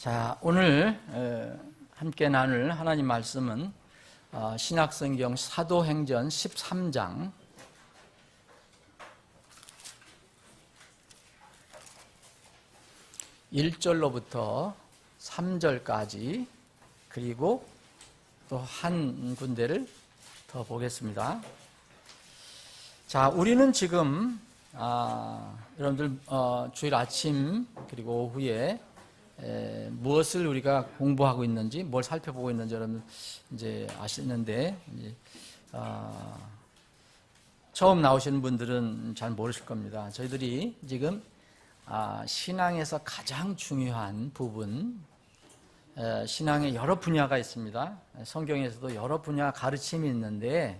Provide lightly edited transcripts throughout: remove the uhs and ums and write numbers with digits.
자, 오늘 함께 나눌 하나님 말씀은 신약성경 사도행전 13장 1절로부터 3절까지 그리고 또 한 군데를 더 보겠습니다. 자, 우리는 지금 여러분들 주일 아침 그리고 오후에 무엇을 우리가 공부하고 있는지, 뭘 살펴보고 있는지 여러분 이제 아시는데, 처음 나오시는 분들은 잘 모르실 겁니다. 저희들이 지금 신앙에서 가장 중요한 부분, 신앙의 여러 분야가 있습니다. 성경에서도 여러 분야 가르침이 있는데,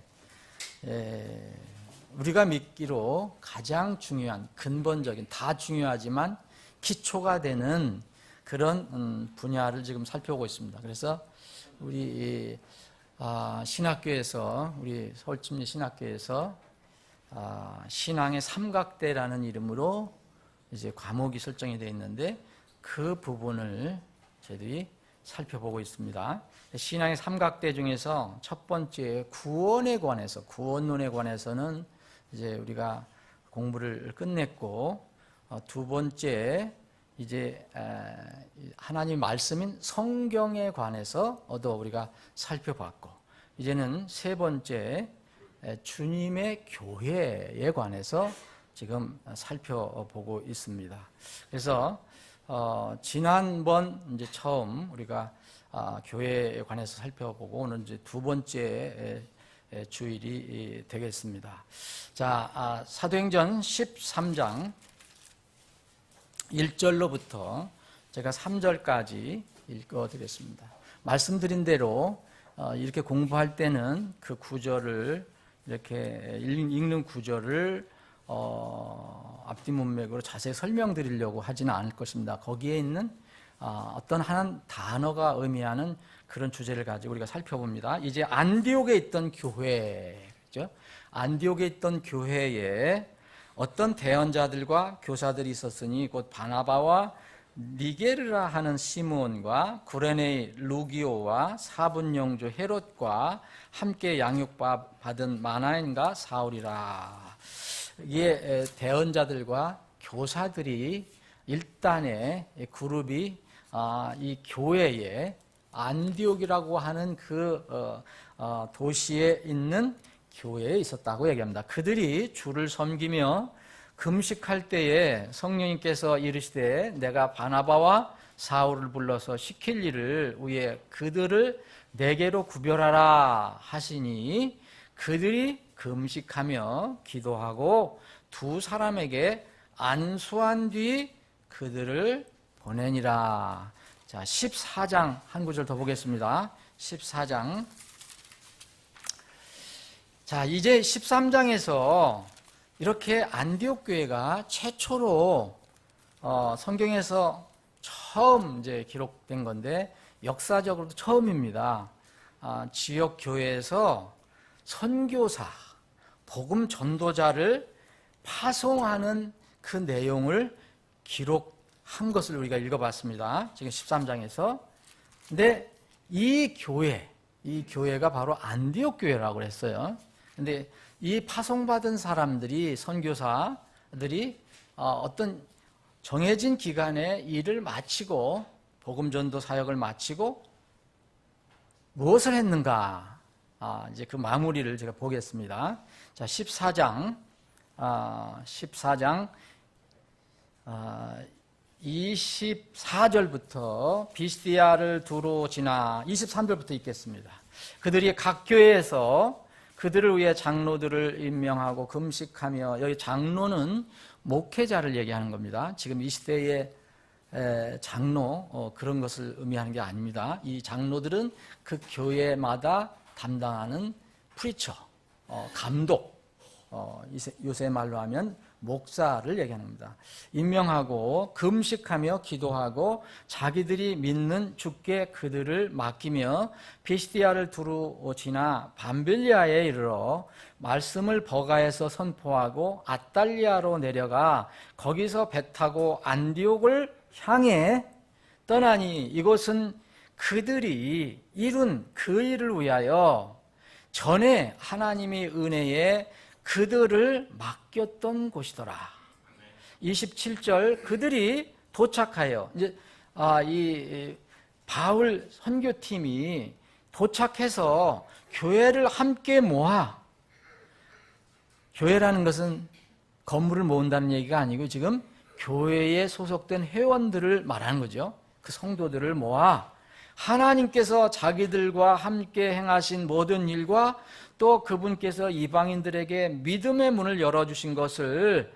우리가 믿기로 가장 중요한, 근본적인, 다 중요하지만 기초가 되는 그런 분야를 지금 살펴보고 있습니다. 그래서 우리 신학교에서, 우리 서울침례 신학교에서 신앙의 삼각대라는 이름으로 이제 과목이 설정이 되어 있는데, 그 부분을 저희들이 살펴보고 있습니다. 신앙의 삼각대 중에서 첫 번째 구원에 관해서, 구원론에 관해서는 이제 우리가 공부를 끝냈고, 두 번째 이제 하나님 말씀인 성경에 관해서 우리가 살펴봤고, 이제는 세 번째 주님의 교회에 관해서 지금 살펴보고 있습니다. 그래서 지난번 이제 처음 우리가 교회에 관해서 살펴보고, 오늘 이제 두 번째 주일이 되겠습니다. 자, 사도행전 13장 1절로부터 제가 3절까지 읽어드리겠습니다. 말씀드린 대로 이렇게 공부할 때는 그 구절을, 이렇게 읽는 구절을 앞뒤 문맥으로 자세히 설명드리려고 하지는 않을 것입니다. 거기에 있는 어떤 한 단어가 의미하는 그런 주제를 가지고 우리가 살펴봅니다. 이제 안디옥에 있던 교회, 그죠? 안디옥에 있던 교회에 어떤 대언자들과 교사들이 있었으니 곧 바나바와 니게르라 하는 시므온과 구레네 루기오와 사분영주 헤롯과 함께 양육받은 마나엔과 사울이라. 이게 대언자들과 교사들이 일단의 그룹이 이 교회에, 안디옥이라고 하는 그 도시에 있는 교회에 있었다고 얘기합니다. 그들이 주를 섬기며 금식할 때에 성령님께서 이르시되 내가 바나바와 사울을 불러서 시킬 일을 위해 그들을 내게로 구별하라 하시니, 그들이 금식하며 기도하고 두 사람에게 안수한 뒤 그들을 보내니라. 자, 14장 한 구절 더 보겠습니다. 14장. 자, 이제 13장에서 이렇게 안디옥 교회가 최초로 성경에서 처음 이제 기록된 건데, 역사적으로도 처음입니다. 지역 교회에서 선교사, 복음 전도자를 파송하는 그 내용을 기록한 것을 우리가 읽어봤습니다. 지금 13장에서. 근데 이 교회가 바로 안디옥 교회라고 했어요. 근데 이 파송받은 사람들이, 선교사들이 어떤 정해진 기간에 일을 마치고, 복음 전도 사역을 마치고 무엇을 했는가? 이제 그 마무리를 제가 보겠습니다. 자, 14장 24절부터 비스디아를 두루 지나 23절부터 읽겠습니다. 그들이 각 교회에서 그들을 위해 장로들을 임명하고 금식하며, 여기 장로는 목회자를 얘기하는 겁니다. 지금 이 시대의 장로, 그런 것을 의미하는 게 아닙니다. 이 장로들은 그 교회마다 담당하는 프리처, 감독, 요새 말로 하면 목사를 얘기하는 겁니다. 임명하고 금식하며 기도하고 자기들이 믿는 주께 그들을 맡기며 비시디아를 두루 지나 밤빌리아에 이르러 말씀을 버가에서 선포하고 아달리아로 내려가 거기서 배 타고 안디옥을 향해 떠나니 이곳은 그들이 이룬 그 일을 위하여 전에 하나님의 은혜에 그들을 맡겼던 곳이더라. 27절 그들이 도착하여 이제 이 바울 선교팀이 도착해서 교회를 함께 모아, 교회라는 것은 건물을 모은다는 얘기가 아니고 지금 교회에 소속된 회원들을 말하는 거죠. 그 성도들을 모아 하나님께서 자기들과 함께 행하신 모든 일과 또 그분께서 이방인들에게 믿음의 문을 열어주신 것을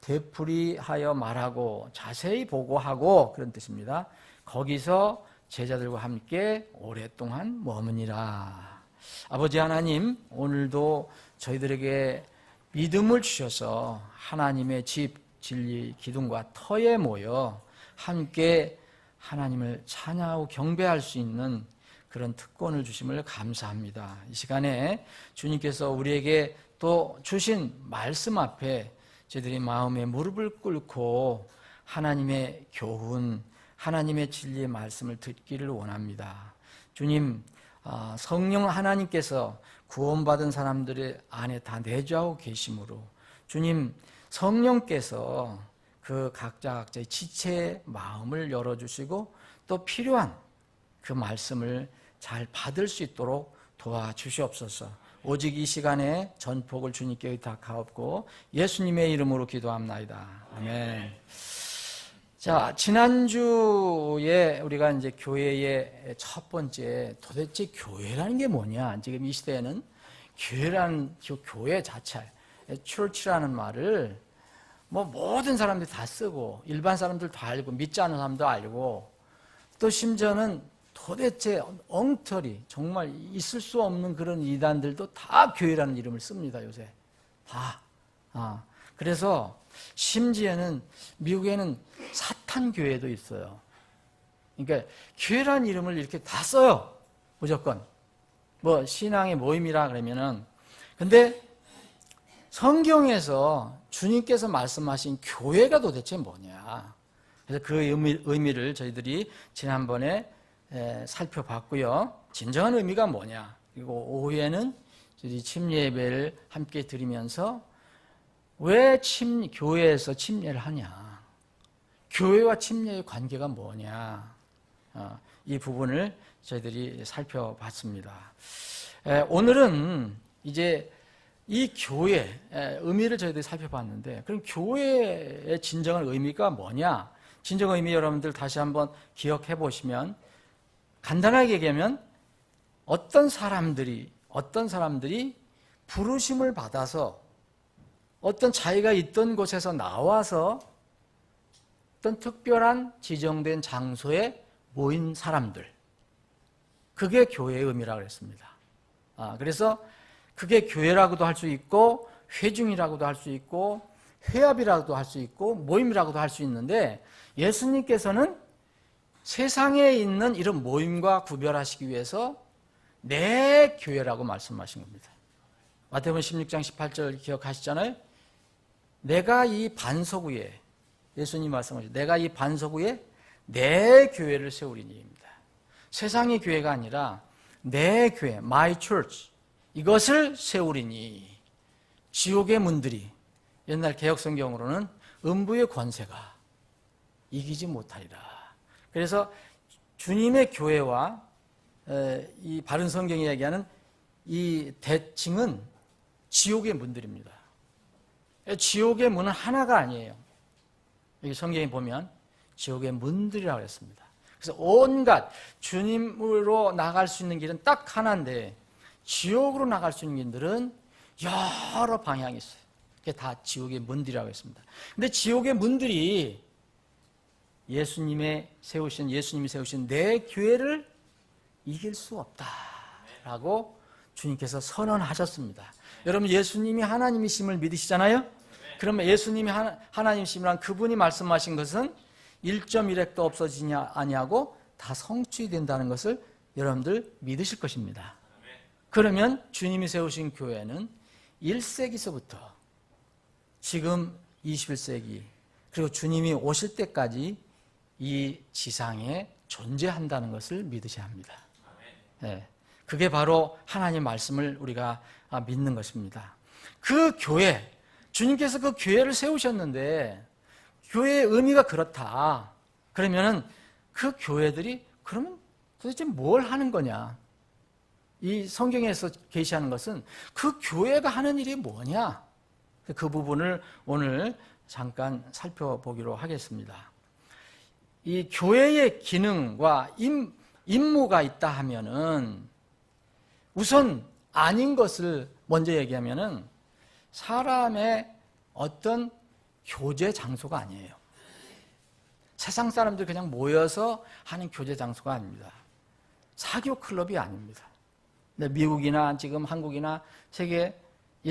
되풀이하여 말하고 자세히 보고하고, 그런 뜻입니다. 거기서 제자들과 함께 오랫동안 머무니라. 아버지 하나님, 오늘도 저희들에게 믿음을 주셔서 하나님의 집, 진리, 기둥과 터에 모여 함께 하나님을 찬양하고 경배할 수 있는 그런 특권을 주심을 감사합니다. 이 시간에 주님께서 우리에게 또 주신 말씀 앞에 저희들이 마음에 무릎을 꿇고 하나님의 교훈, 하나님의 진리의 말씀을 듣기를 원합니다. 주님, 성령 하나님께서 구원받은 사람들의 안에 다 내주하고 계시므로 주님, 성령께서 그 각자의 지체의 마음을 열어주시고 또 필요한 그 말씀을 잘 받을 수 있도록 도와주시옵소서. 오직 이 시간에 전폭을 주님께 의탁하옵고 예수님의 이름으로 기도합나이다. 아멘. 자, 지난주에 우리가 이제 교회의 첫 번째, 도대체 교회라는 게 뭐냐? 지금 이 시대에는 교회라는 교회 자체, church라는 말을 뭐 모든 사람들이 다 쓰고 일반 사람들도 알고 믿지 않는 사람도 알고 또 심지어는 도대체 엉터리 정말 있을 수 없는 그런 이단들도 다 교회라는 이름을 씁니다. 요새 다. 그래서 심지어는 미국에는 사탄 교회도 있어요. 그러니까 교회라는 이름을 이렇게 다 써요. 무조건 뭐 신앙의 모임이라 그러면은. 근데 성경에서 주님께서 말씀하신 교회가 도대체 뭐냐? 그래서 그 의미를 저희들이 지난번에 살펴봤고요. 진정한 의미가 뭐냐? 그리고 오후에는 저희 침례예배를 함께 드리면서 왜 교회에서 침례를 하냐? 교회와 침례의 관계가 뭐냐? 이 부분을 저희들이 살펴봤습니다. 오늘은 이제 이 교회의 의미를 저희들이 살펴봤는데, 그럼 교회의 진정한 의미가 뭐냐? 진정 의미 여러분들 다시 한번 기억해 보시면, 간단하게 얘기하면 어떤 사람들이 부르심을 받아서 어떤 자기가 있던 곳에서 나와서 어떤 특별한 지정된 장소에 모인 사람들, 그게 교회의 의미라고 했습니다. 그래서 그게 교회라고도 할 수 있고 회중이라고도 할 수 있고 회합이라고도 할 수 있고 모임이라고도 할 수 있는데, 예수님께서는 세상에 있는 이런 모임과 구별하시기 위해서 내 교회라고 말씀하신 겁니다. 마태복음 16장 18절 기억하시잖아요. 내가 이 반석 위에, 예수님 말씀하시죠. 내가 이 반석 위에 내 교회를 세우리니입니다. 세상의 교회가 아니라 내 교회, my church, 이것을 세우리니 지옥의 문들이, 옛날 개혁성경으로는 음부의 권세가 이기지 못하리라. 그래서 주님의 교회와 이 바른 성경이 얘기하는 이 대칭은 지옥의 문들입니다. 지옥의 문은 하나가 아니에요. 여기 성경에 보면 지옥의 문들이라고 했습니다. 그래서 온갖 주님으로 나갈 수 있는 길은 딱 하나인데, 지옥으로 나갈 수 있는 길들은 여러 방향이 있어요. 그게 다 지옥의 문들이라고 했습니다. 근데 지옥의 문들이 예수님이 세우신 내 교회를 이길 수 없다라고 주님께서 선언하셨습니다. 여러분, 예수님이 하나님이심을 믿으시잖아요? 그러면 예수님이 하나님이시면 그분이 말씀하신 것은 1.1핵도 없어지냐 아니하고 다 성취된다는 것을 여러분들 믿으실 것입니다. 그러면 주님이 세우신 교회는 1세기서부터 지금 21세기, 그리고 주님이 오실 때까지 이 지상에 존재한다는 것을 믿으셔야 합니다. 네. 그게 바로 하나님의 말씀을 우리가 믿는 것입니다. 그 교회, 주님께서 그 교회를 세우셨는데 교회의 의미가 그렇다. 그러면은 그 교회들이 그러면 도대체 뭘 하는 거냐? 이 성경에서 계시하는 것은 그 교회가 하는 일이 뭐냐? 그 부분을 오늘 잠깐 살펴보기로 하겠습니다. 이 교회의 기능과 임무가 있다 하면은 우선 아닌 것을 먼저 얘기하면은 사람의 어떤 교제 장소가 아니에요. 세상 사람들 그냥 모여서 하는 교제 장소가 아닙니다. 사교 클럽이 아닙니다. 근데 미국이나 지금 한국이나 세계의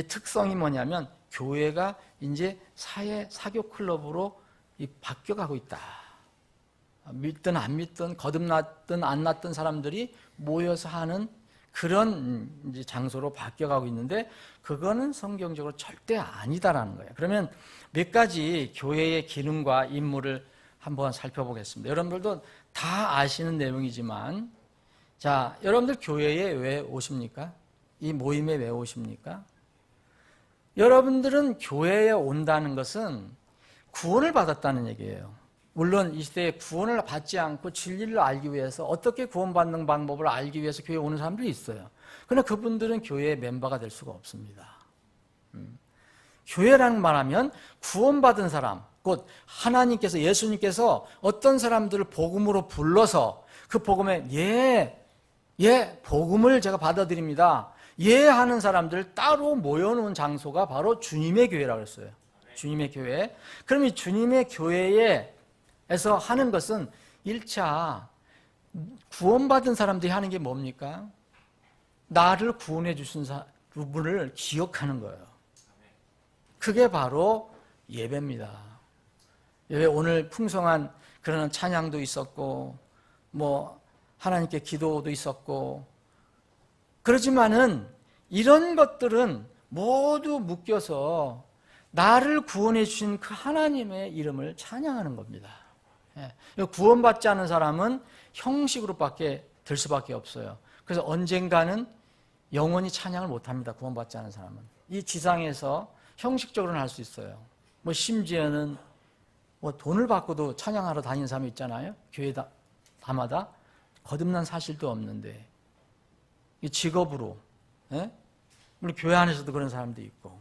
특성이 뭐냐면 교회가 이제 사회 사교 클럽으로 바뀌어가고 있다. 믿든 안 믿든 거듭났든 안 났든 사람들이 모여서 하는 그런 이제 장소로 바뀌어가고 있는데 그거는 성경적으로 절대 아니다라는 거예요. 그러면 몇 가지 교회의 기능과 임무를 한번 살펴보겠습니다. 여러분들도 다 아시는 내용이지만 자, 여러분들 교회에 왜 오십니까? 이 모임에 왜 오십니까? 여러분들은 교회에 온다는 것은 구원을 받았다는 얘기예요. 물론 이 시대에 구원을 받지 않고 진리를 알기 위해서 어떻게 구원받는 방법을 알기 위해서 교회에 오는 사람들이 있어요. 그러나 그분들은 교회의 멤버가 될 수가 없습니다. 교회라는 말하면 구원받은 사람, 곧 하나님께서 예수님께서 어떤 사람들을 복음으로 불러서 그 복음에 복음을 제가 받아들입니다. 하는 사람들 따로 모여놓은 장소가 바로 주님의 교회라고 했어요. 주님의 교회. 그럼 이 주님의 교회에서 하는 것은 1차 구원받은 사람들이 하는 게 뭡니까? 나를 구원해 주신 분을 기억하는 거예요. 그게 바로 예배입니다. 오늘 풍성한 그런 찬양도 있었고 뭐 하나님께 기도도 있었고 그렇지만은 이런 것들은 모두 묶여서 나를 구원해 주신 그 하나님의 이름을 찬양하는 겁니다. 구원받지 않은 사람은 형식으로밖에 될 수밖에 없어요. 그래서 언젠가는 영원히 찬양을 못합니다. 구원받지 않은 사람은. 이 지상에서 형식적으로는 할 수 있어요. 뭐 심지어는 뭐 돈을 받고도 찬양하러 다니는 사람이 있잖아요. 교회 다마다 거듭난 사실도 없는데 이 직업으로, 물론 교회 안에서도 그런 사람도 있고.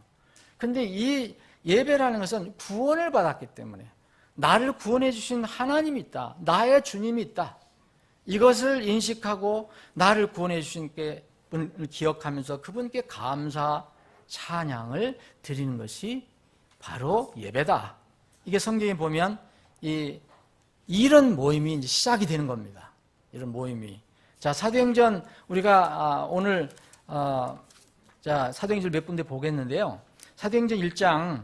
근데 이 예배라는 것은 구원을 받았기 때문에 나를 구원해 주신 하나님이 있다. 나의 주님이 있다. 이것을 인식하고 나를 구원해 주신 분을 기억하면서 그분께 감사 찬양을 드리는 것이 바로 예배다. 이게 성경에 보면 이런 모임이 이제 시작이 되는 겁니다. 이런 모임이. 자, 사도행전 우리가 오늘 자, 사도행전 몇 군데 보겠는데요. 사도행전 1장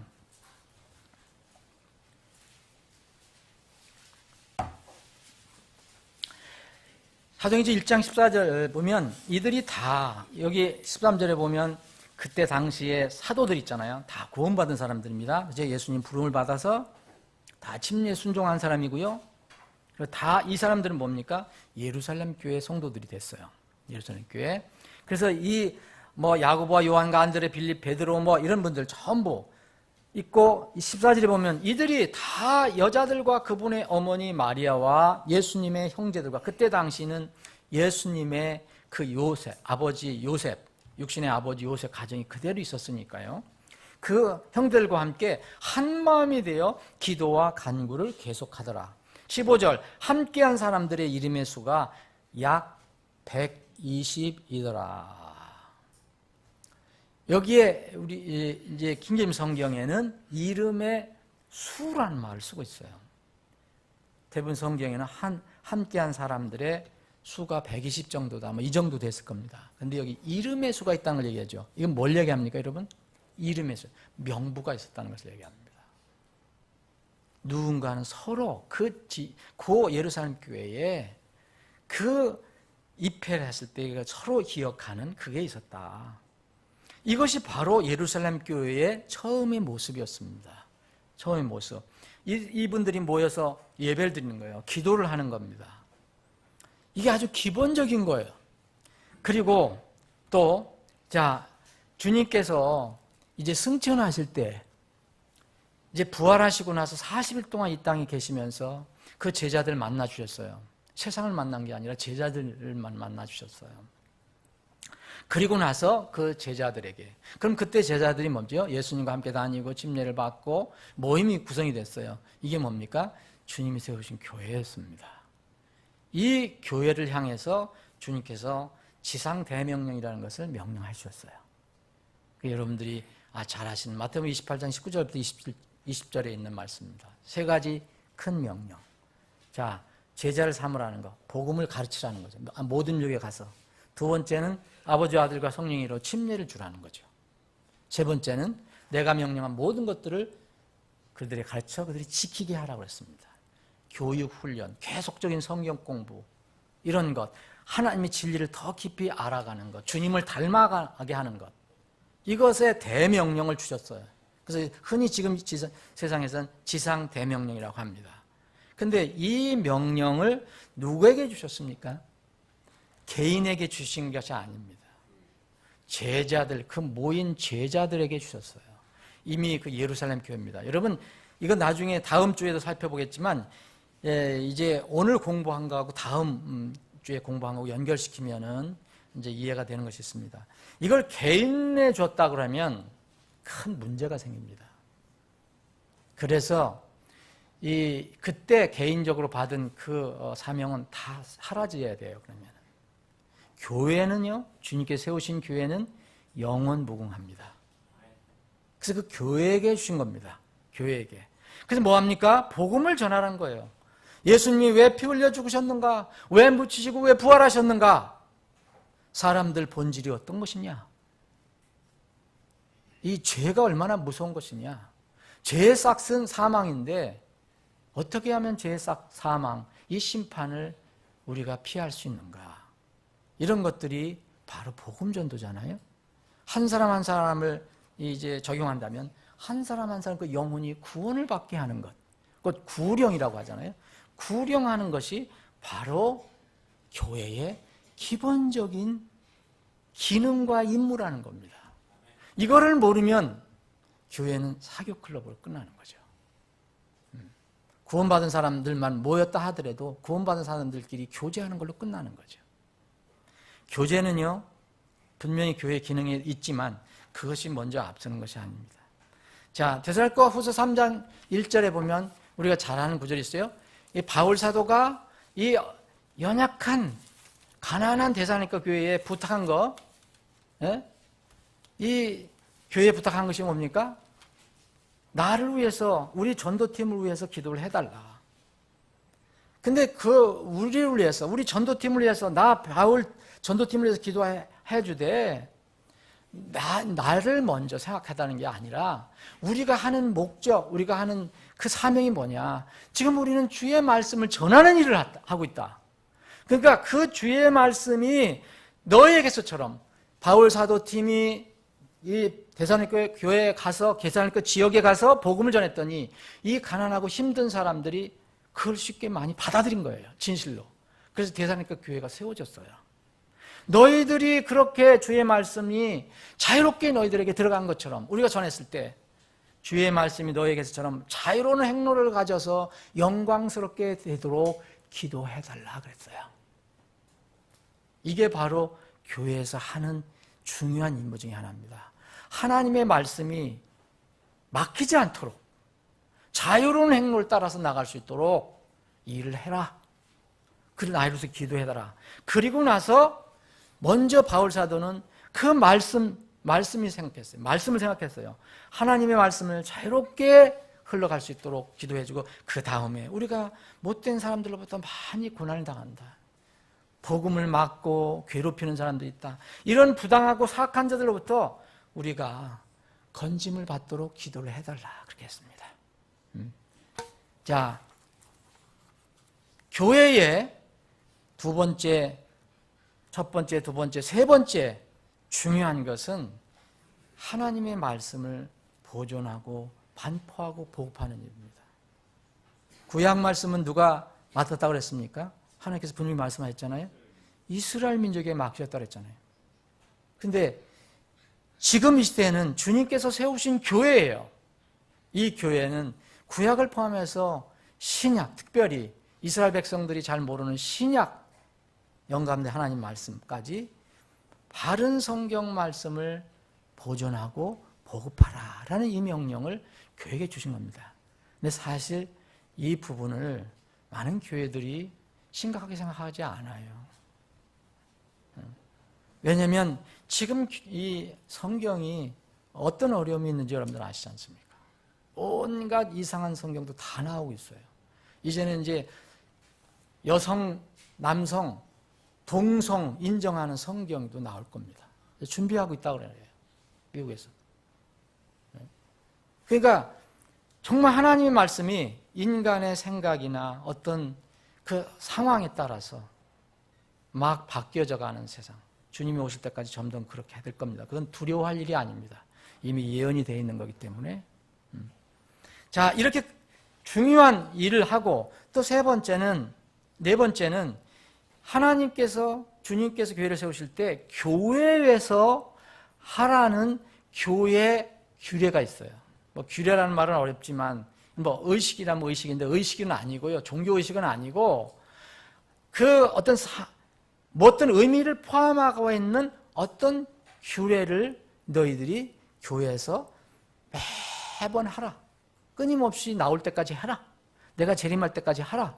사도행전 1장 14절 보면 이들이 다 여기 13절에 보면 그때 당시에 사도들 있잖아요. 다 구원받은 사람들입니다. 이제 예수님 부름을 받아서 다 침례 순종한 사람이고요. 다 이 사람들은 뭡니까? 예루살렘 교회 성도들이 됐어요. 예루살렘 교회. 그래서 이 뭐 야고보와 요한과 안드레, 빌립, 베드로 뭐 이런 분들 전부 있고 14절에 보면 이들이 다 여자들과 그분의 어머니 마리아와 예수님의 형제들과 그때 당시는 예수님의 그 요셉, 아버지 요셉, 육신의 아버지 요셉 가정이 그대로 있었으니까요. 그 형들과 함께 한 마음이 되어 기도와 간구를 계속하더라. 15절 함께한 사람들의 이름의 수가 약 120이더라. 여기에 우리 이제 킹제임스 성경에는 이름의 수라는 말을 쓰고 있어요. 대부분 성경에는 함께한 사람들의 수가 120 정도다. 뭐 이 정도 됐을 겁니다. 근데 여기 이름의 수가 있다는 걸 얘기하죠. 이건 뭘 얘기합니까, 여러분? 이름의 수, 명부가 있었다는 것을 얘기합니다. 누군가는 서로 그 예루살렘 교회에 그 입회를 했을 때 서로 기억하는 그게 있었다. 이것이 바로 예루살렘 교회의 처음의 모습이었습니다. 처음의 모습. 이분들이 모여서 예배를 드리는 거예요. 기도를 하는 겁니다. 이게 아주 기본적인 거예요. 그리고 또, 자, 주님께서 이제 승천하실 때, 이제 부활하시고 나서 40일 동안 이 땅에 계시면서 그 제자들 만나 주셨어요. 세상을 만난 게 아니라 제자들만 만나 주셨어요. 그리고 나서 그 제자들에게, 그럼 그때 제자들이 뭐죠? 예수님과 함께 다니고 침례를 받고 모임이 구성이 됐어요. 이게 뭡니까? 주님이 세우신 교회였습니다. 이 교회를 향해서 주님께서 지상 대명령이라는 것을 명령하셨어요. 여러분들이 잘 아시는 마태복음 28장 19절부터 20절에 있는 말씀입니다. 세 가지 큰 명령. 자, 제자를 삼으라는 거, 복음을 가르치라는 거죠. 모든 족에 가서. 두 번째는 아버지와 아들과 성령으로 침례를 주라는 거죠. 세 번째는 내가 명령한 모든 것들을 그들에게 가르쳐 그들이 지키게 하라고 했습니다. 교육, 훈련, 계속적인 성경 공부, 이런 것, 하나님의 진리를 더 깊이 알아가는 것, 주님을 닮아가게 하는 것, 이것에 대명령을 주셨어요. 그래서 흔히 지금 세상에서는 지상 대명령이라고 합니다. 근데 이 명령을 누구에게 주셨습니까? 개인에게 주신 것이 아닙니다. 제자들, 그 모인 제자들에게 주셨어요. 이미 그 예루살렘 교회입니다. 여러분, 이건 나중에 다음 주에도 살펴보겠지만, 이제 오늘 공부한 거하고 다음 주에 공부한 거하고 연결시키면은 이제 이해가 되는 것이 있습니다. 이걸 개인에 줬다 그러면 큰 문제가 생깁니다. 그래서 그때 개인적으로 받은 그 사명은 다 사라져야 돼요. 그러면 교회는요, 주님께서 세우신 교회는 영원 무궁합니다. 그래서 그 교회에게 주신 겁니다. 교회에게. 그래서 뭐합니까? 복음을 전하라는 거예요. 예수님이 왜 피 흘려 죽으셨는가? 왜 묻히시고 왜 부활하셨는가? 사람들 본질이 어떤 것이냐? 이 죄가 얼마나 무서운 것이냐? 죄의 싹은 사망인데 어떻게 하면 죄의 싹, 사망, 이 심판을 우리가 피할 수 있는가? 이런 것들이 바로 복음 전도잖아요. 한 사람 한 사람을 이제 적용한다면 한 사람 한 사람 그 영혼이 구원을 받게 하는 것, 그것 구령이라고 하잖아요. 구령하는 것이 바로 교회의 기본적인 기능과 임무라는 겁니다. 이거를 모르면 교회는 사교 클럽으로 끝나는 거죠. 구원받은 사람들만 모였다 하더라도 구원받은 사람들끼리 교제하는 걸로 끝나는 거죠. 교제는요, 분명히 교회 기능이 있지만 그것이 먼저 앞서는 것이 아닙니다. 자, 데살로니가 후서 3장 1절에 보면 우리가 잘 아는 구절이 있어요. 이 바울 사도가 이 연약한 가난한 데살로니가 교회에 부탁한 거, 이 교회에 부탁한 것이 뭡니까? 나를 위해서, 우리 전도팀을 위해서 기도를 해달라. 근데 우리를 위해서, 우리 전도팀을 위해서, 나 바울 전도팀을 위해서 기도해 주되, 나를 먼저 생각하다는 게 아니라, 우리가 하는 목적, 우리가 하는 그 사명이 뭐냐. 지금 우리는 주의 말씀을 전하는 일을 하고 있다. 그러니까 그 주의 말씀이 너에게서처럼, 바울 사도팀이 이 데살로니가 교회에 가서, 데살로니가 지역에 가서 복음을 전했더니 이 가난하고 힘든 사람들이 그걸 쉽게 많이 받아들인 거예요. 진실로. 그래서 데살로니가 교회가 세워졌어요. 너희들이 그렇게 주의 말씀이 자유롭게 너희들에게 들어간 것처럼 우리가 전했을 때 주의 말씀이 너희에게서처럼 자유로운 행로를 가져서 영광스럽게 되도록 기도해달라 그랬어요. 이게 바로 교회에서 하는 중요한 임무 중에 하나입니다. 하나님의 말씀이 막히지 않도록 자유로운 행로를 따라서 나갈 수 있도록 일을 해라. 그리고 나이로서 기도해달라. 그리고 나서 먼저 바울 사도는 그 말씀이 생각했어요. 말씀을 생각했어요. 하나님의 말씀을 자유롭게 흘러갈 수 있도록 기도해주고, 그 다음에 우리가 못된 사람들로부터 많이 고난을 당한다. 복음을 막고 괴롭히는 사람들이 있다. 이런 부당하고 사악한 자들로부터 우리가 건짐을 받도록 기도를 해달라. 그렇게 했습니다. 자, 교회의 두 번째, 첫 번째, 두 번째, 세 번째 중요한 것은 하나님의 말씀을 보존하고 반포하고 보급하는 일입니다. 구약 말씀은 누가 맡았다고 그랬습니까? 하나님께서 분명히 말씀하셨잖아요. 이스라엘 민족에 맡겼다고 그랬잖아요. 근데 지금 이 시대에는 주님께서 세우신 교회예요. 이 교회는 구약을 포함해서 신약, 특별히 이스라엘 백성들이 잘 모르는 신약 영감된 하나님 말씀까지 바른 성경 말씀을 보존하고 보급하라라는 이 명령을 교회에게 주신 겁니다. 근데 사실 이 부분을 많은 교회들이 심각하게 생각하지 않아요. 왜냐하면 지금 이 성경이 어떤 어려움이 있는지 여러분들 아시지 않습니까? 온갖 이상한 성경도 다 나오고 있어요. 이제는 이제 여성, 남성, 동성 인정하는 성경도 나올 겁니다. 준비하고 있다고 그래요. 미국에서. 그러니까 정말 하나님의 말씀이 인간의 생각이나 어떤 그 상황에 따라서 막 바뀌어져 가는 세상. 주님이 오실 때까지 점점 그렇게 될 겁니다. 그건 두려워할 일이 아닙니다. 이미 예언이 되어 있는 거기 때문에. 자, 이렇게 중요한 일을 하고 또 네 번째는 하나님께서 주님께서 교회를 세우실 때 교회에서 하라는 교회 규례가 있어요. 뭐 규례라는 말은 어렵지만 뭐 의식이라면 의식인데 의식은 아니고요. 종교 의식은 아니고 그 어떤 의미를 포함하고 있는 어떤 규례를 너희들이 교회에서 매번 하라. 끊임없이 나올 때까지 하라. 내가 재림할 때까지 하라.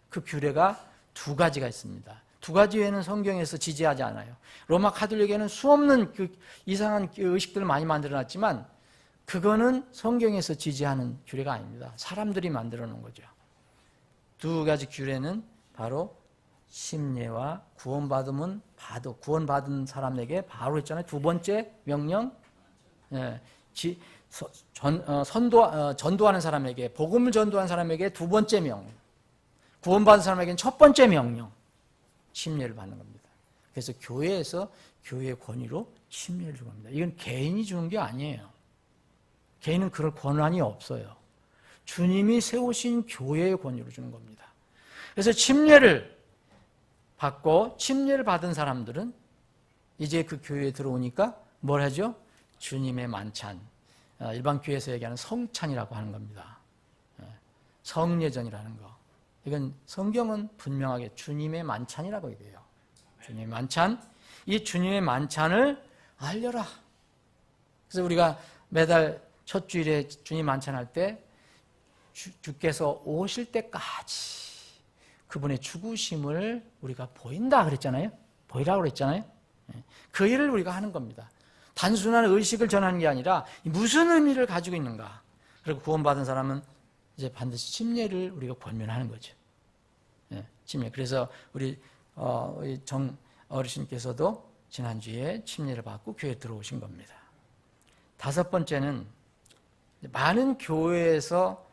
그 규례가 두 가지가 있습니다. 두 가지 외에는 성경에서 지지하지 않아요. 로마 카톨릭에는 수없는 그 이상한 의식들을 많이 만들어놨지만 그거는 성경에서 지지하는 규례가 아닙니다. 사람들이 만들어 놓은 거죠. 두 가지 규례는 바로 심례와 구원받은 사람에게 바로 했잖아요. 두 번째 명령, 전도하는 사람에게, 복음을 전도하는 사람에게 두 번째 명령, 구원받은 사람에게는 첫 번째 명령, 심례를 받는 겁니다. 그래서 교회에서 교회의 권위로 심례를 주는 겁니다. 이건 개인이 주는 게 아니에요. 개인은 그럴 권한이 없어요. 주님이 세우신 교회의 권위로 주는 겁니다. 그래서 침례를 받고 침례를 받은 사람들은 이제 그 교회에 들어오니까 뭘 하죠? 주님의 만찬, 일반 교회에서 얘기하는 성찬이라고 하는 겁니다. 성례전이라는 거. 이건 성경은 분명하게 주님의 만찬이라고 얘기해요. 주님의 만찬, 이 주님의 만찬을 알려라. 그래서 우리가 매달 첫 주일에 주님 만찬할 때 주께서 오실 때까지 그분의 죽으심을 우리가 보인다 그랬잖아요. 보이라고 그랬잖아요. 그 일을 우리가 하는 겁니다. 단순한 의식을 전하는 게 아니라 무슨 의미를 가지고 있는가. 그리고 구원받은 사람은 이제 반드시 침례를 우리가 권면하는 거죠. 침례. 그래서 우리 정 어르신께서도 지난주에 침례를 받고 교회에 들어오신 겁니다. 다섯 번째는 많은 교회에서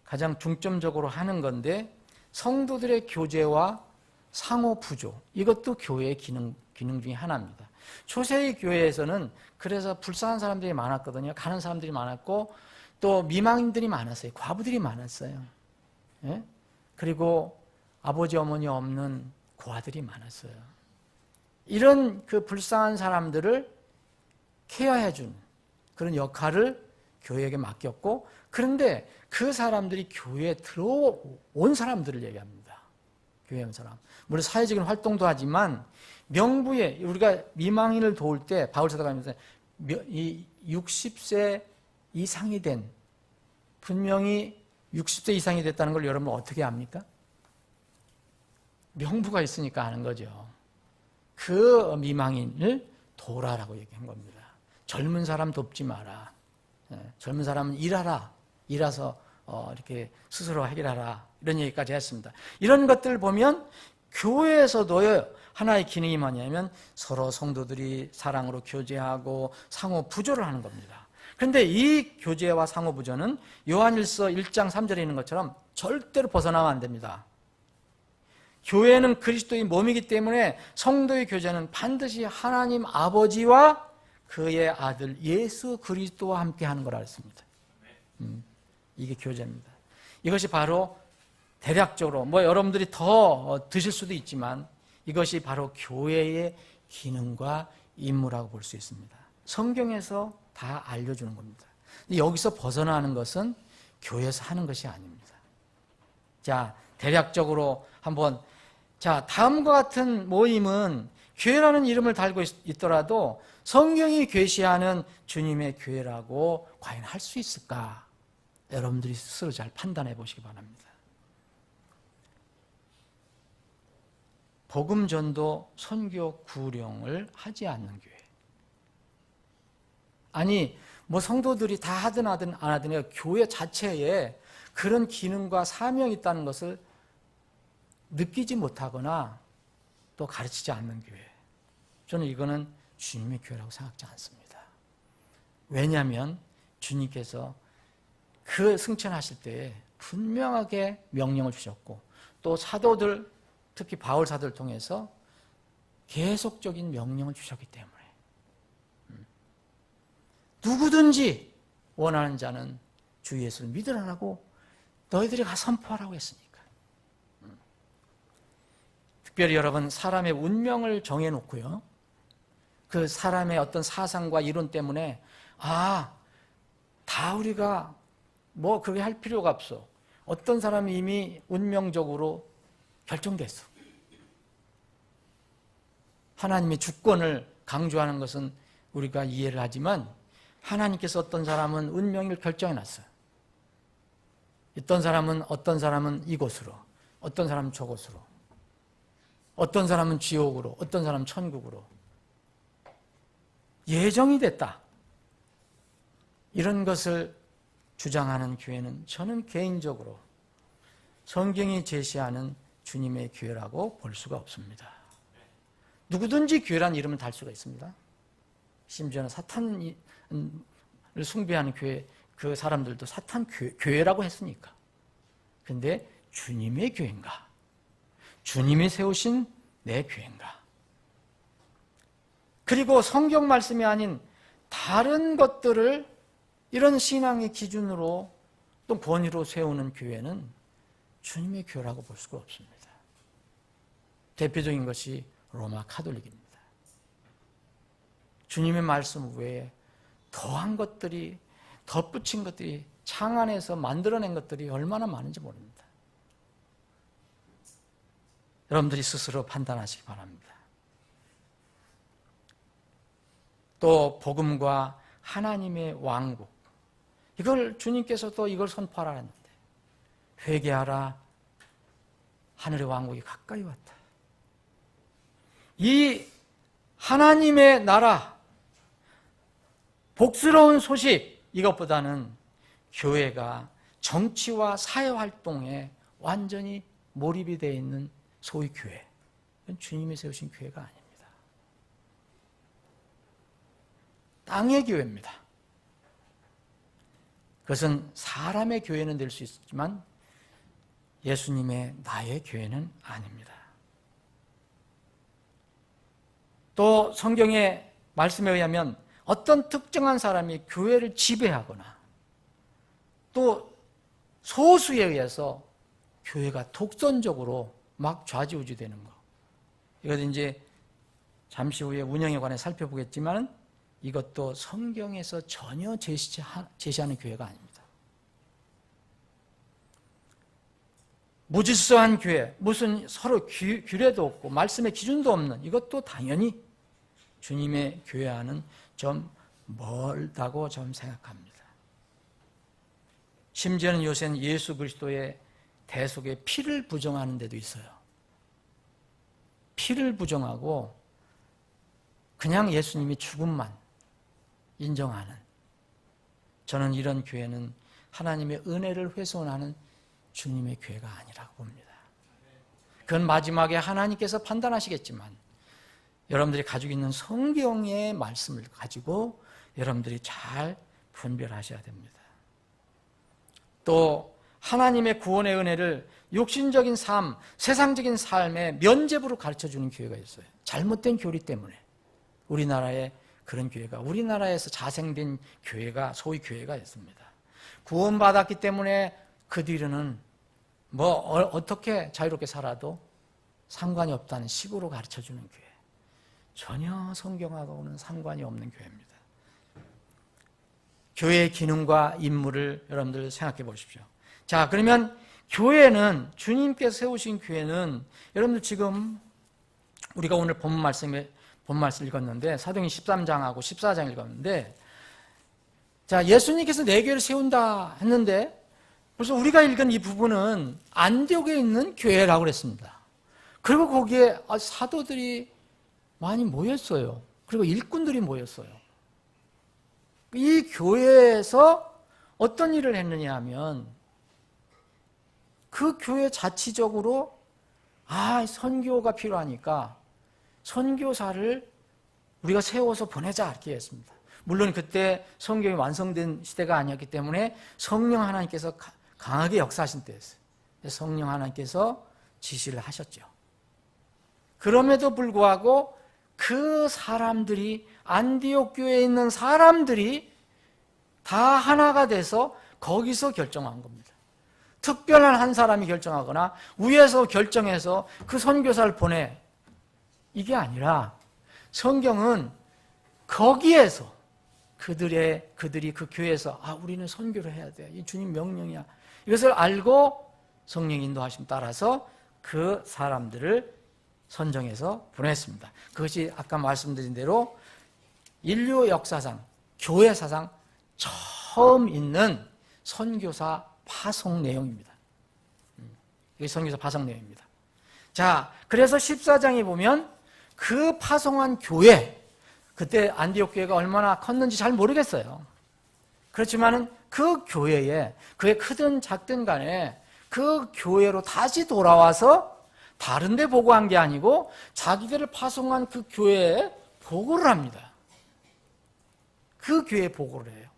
가장 중점적으로 하는 건데 성도들의 교제와 상호 부조, 이것도 교회의 기능 중에 하나입니다. 초세의 교회에서는 그래서 불쌍한 사람들이 많았거든요. 가는 사람들이 많았고 또 미망인들이 많았어요. 과부들이 많았어요. 예? 그리고 아버지 어머니 없는 고아들이 많았어요. 이런 그 불쌍한 사람들을 케어해준 그런 역할을 교회에게 맡겼고, 그런데 그 사람들이 교회에 들어온 사람들을 얘기합니다. 교회에 온 사람. 물론 사회적인 활동도 하지만 명부에 우리가 미망인을 도울 때 바울 사도가 하면서 60세 이상이 된, 분명히 60세 이상이 됐다는 걸 여러분 어떻게 압니까? 명부가 있으니까 아는 거죠. 그 미망인을 도우라라고 얘기한 겁니다. 젊은 사람 돕지 마라. 젊은 사람은 일하라. 일해서 이렇게 스스로 해결하라. 이런 얘기까지 했습니다. 이런 것들을 보면 교회에서도 하나의 기능이 뭐냐면 서로 성도들이 사랑으로 교제하고 상호 부조를 하는 겁니다. 그런데 이 교제와 상호 부조는 요한일서 1장 3절에 있는 것처럼 절대로 벗어나면 안 됩니다. 교회는 그리스도의 몸이기 때문에 성도의 교제는 반드시 하나님 아버지와 그의 아들 예수 그리스도와 함께 하는 거라 했습니다. 이게 교제입니다. 이것이 바로 대략적으로 여러분들이 더 드실 수도 있지만 이것이 바로 교회의 기능과 임무라고 볼 수 있습니다. 성경에서 다 알려주는 겁니다. 여기서 벗어나는 것은 교회에서 하는 것이 아닙니다. 자, 대략적으로 한번, 자, 다음과 같은 모임은 교회라는 이름을 달고 있더라도 성경이 계시하는 주님의 교회라고 과연 할 수 있을까? 여러분들이 스스로 잘 판단해 보시기 바랍니다. 복음 전도, 선교, 구령을 하지 않는 교회. 아니, 성도들이 다 하든 안 하든 교회 자체에 그런 기능과 사명이 있다는 것을 느끼지 못하거나 또 가르치지 않는 교회. 저는 이거는 주님의 교회라고 생각하지 않습니다. 왜냐하면 주님께서 그 승천하실 때에 분명하게 명령을 주셨고 또 사도들, 특히 바울 사도를 통해서 계속적인 명령을 주셨기 때문에 누구든지 원하는 자는 주 예수를 믿으라고 너희들이 가서 선포하라고 했으니까. 특별히 여러분, 사람의 운명을 정해놓고요, 그 사람의 어떤 사상과 이론 때문에 다 우리가 그렇게 할 필요가 없어. 어떤 사람이 이미 운명적으로 결정됐어. 하나님의 주권을 강조하는 것은 우리가 이해를 하지만 하나님께서 어떤 사람은 운명을 결정해놨어요. 어떤 사람은 이곳으로, 어떤 사람은 저곳으로, 어떤 사람은 지옥으로, 어떤 사람은 천국으로 예정이 됐다. 이런 것을 주장하는 교회는 저는 개인적으로 성경이 제시하는 주님의 교회라고 볼 수가 없습니다. 누구든지 교회라는 이름을 달 수가 있습니다. 심지어는 사탄을 숭배하는 교회, 그 사람들도 사탄 교회라고 했으니까. 근데 주님의 교회인가? 주님이 세우신 내 교회인가? 그리고 성경 말씀이 아닌 다른 것들을 이런 신앙의 기준으로 또 권위로 세우는 교회는 주님의 교회라고 볼 수가 없습니다. 대표적인 것이 로마 카톨릭입니다. 주님의 말씀 외에 더한 것들이, 덧붙인 것들이, 창안에서 만들어낸 것들이 얼마나 많은지 모릅니다. 여러분들이 스스로 판단하시기 바랍니다. 또 복음과 하나님의 왕국, 이걸 주님께서도 이걸 선포하라 했는데, 회개하라, 하늘의 왕국이 가까이 왔다. 이 하나님의 나라, 복스러운 소식, 이것보다는 교회가 정치와 사회활동에 완전히 몰입이 되어 있는 소위 교회, 이건 주님이 세우신 교회가 아닙니다. 땅의 교회입니다. 그것은 사람의 교회는 될 수 있지만 예수님의 나의 교회는 아닙니다. 또 성경의 말씀에 의하면 어떤 특정한 사람이 교회를 지배하거나 또 소수에 의해서 교회가 독선적으로 막 좌지우지되는 것, 이것은 이제 잠시 후에 운영에 관해 살펴보겠지만 이것도 성경에서 전혀 제시하는 교회가 아닙니다. 무질서한 교회, 무슨 서로 규례도 없고 말씀의 기준도 없는, 이것도 당연히 주님의 교회와는 좀 멀다고 좀 생각합니다. 심지어는 요새는 예수 그리스도의 대속에 피를 부정하는 데도 있어요. 피를 부정하고 그냥 예수님이 죽음만 인정하는, 저는 이런 교회는 하나님의 은혜를 훼손하는 주님의 교회가 아니라고 봅니다. 그건 마지막에 하나님께서 판단하시겠지만 여러분들이 가지고 있는 성경의 말씀을 가지고 여러분들이 잘 분별하셔야 됩니다. 또 하나님의 구원의 은혜를 육신적인 삶, 세상적인 삶의 면죄부로 가르쳐주는 교회가 있어요. 잘못된 교리 때문에 우리나라에 그런 교회가, 우리나라에서 자생된 교회가, 소위 교회가 있습니다. 구원받았기 때문에 그 뒤로는 뭐 어떻게 자유롭게 살아도 상관이 없다는 식으로 가르쳐주는 교회. 전혀 성경하고는 상관이 없는 교회입니다. 교회의 기능과 임무를 여러분들 생각해 보십시오. 자, 그러면 교회는, 주님께서 세우신 교회는, 여러분들 지금 우리가 오늘 본문 말씀 읽었는데, 사도행전 13장하고 14장 읽었는데, 자, 예수님께서 내 교회를 세운다 했는데, 벌써 우리가 읽은 이 부분은 안디옥에 있는 교회라고 그랬습니다. 그리고 거기에 사도들이 많이 모였어요. 그리고 일꾼들이 모였어요. 이 교회에서 어떤 일을 했느냐 하면, 그 교회 자치적으로 선교가 필요하니까 선교사를 우리가 세워서 보내자 이렇게 했습니다. 물론 그때 성경이 완성된 시대가 아니었기 때문에 성령 하나님께서 강하게 역사하신 때였어요. 성령 하나님께서 지시를 하셨죠. 그럼에도 불구하고 그 사람들이, 안디옥 교회에 있는 사람들이 다 하나가 돼서 거기서 결정한 겁니다. 특별한 한 사람이 결정하거나 위에서 결정해서 그 선교사를 보내, 이게 아니라 성경은 거기에서 그들이 그 교회에서 우리는 선교를 해야 돼, 이 주님 명령이야, 이것을 알고 성령 인도하심 따라서 그 사람들을 선정해서 보냈습니다. 그것이 아까 말씀드린 대로 인류 역사상, 교회 사상 처음 있는 선교사 파송 내용입니다. 이게 선교사 파송 내용입니다. 자, 그래서 14장에 보면 그 파송한 교회, 그때 안디옥 교회가 얼마나 컸는지 잘 모르겠어요. 그렇지만은 그 교회에, 그게 크든 작든 간에 그 교회로 다시 돌아와서 다른 데 보고한 게 아니고 자기들을 파송한 그 교회에 보고를 합니다. 그 교회에 보고를 해요.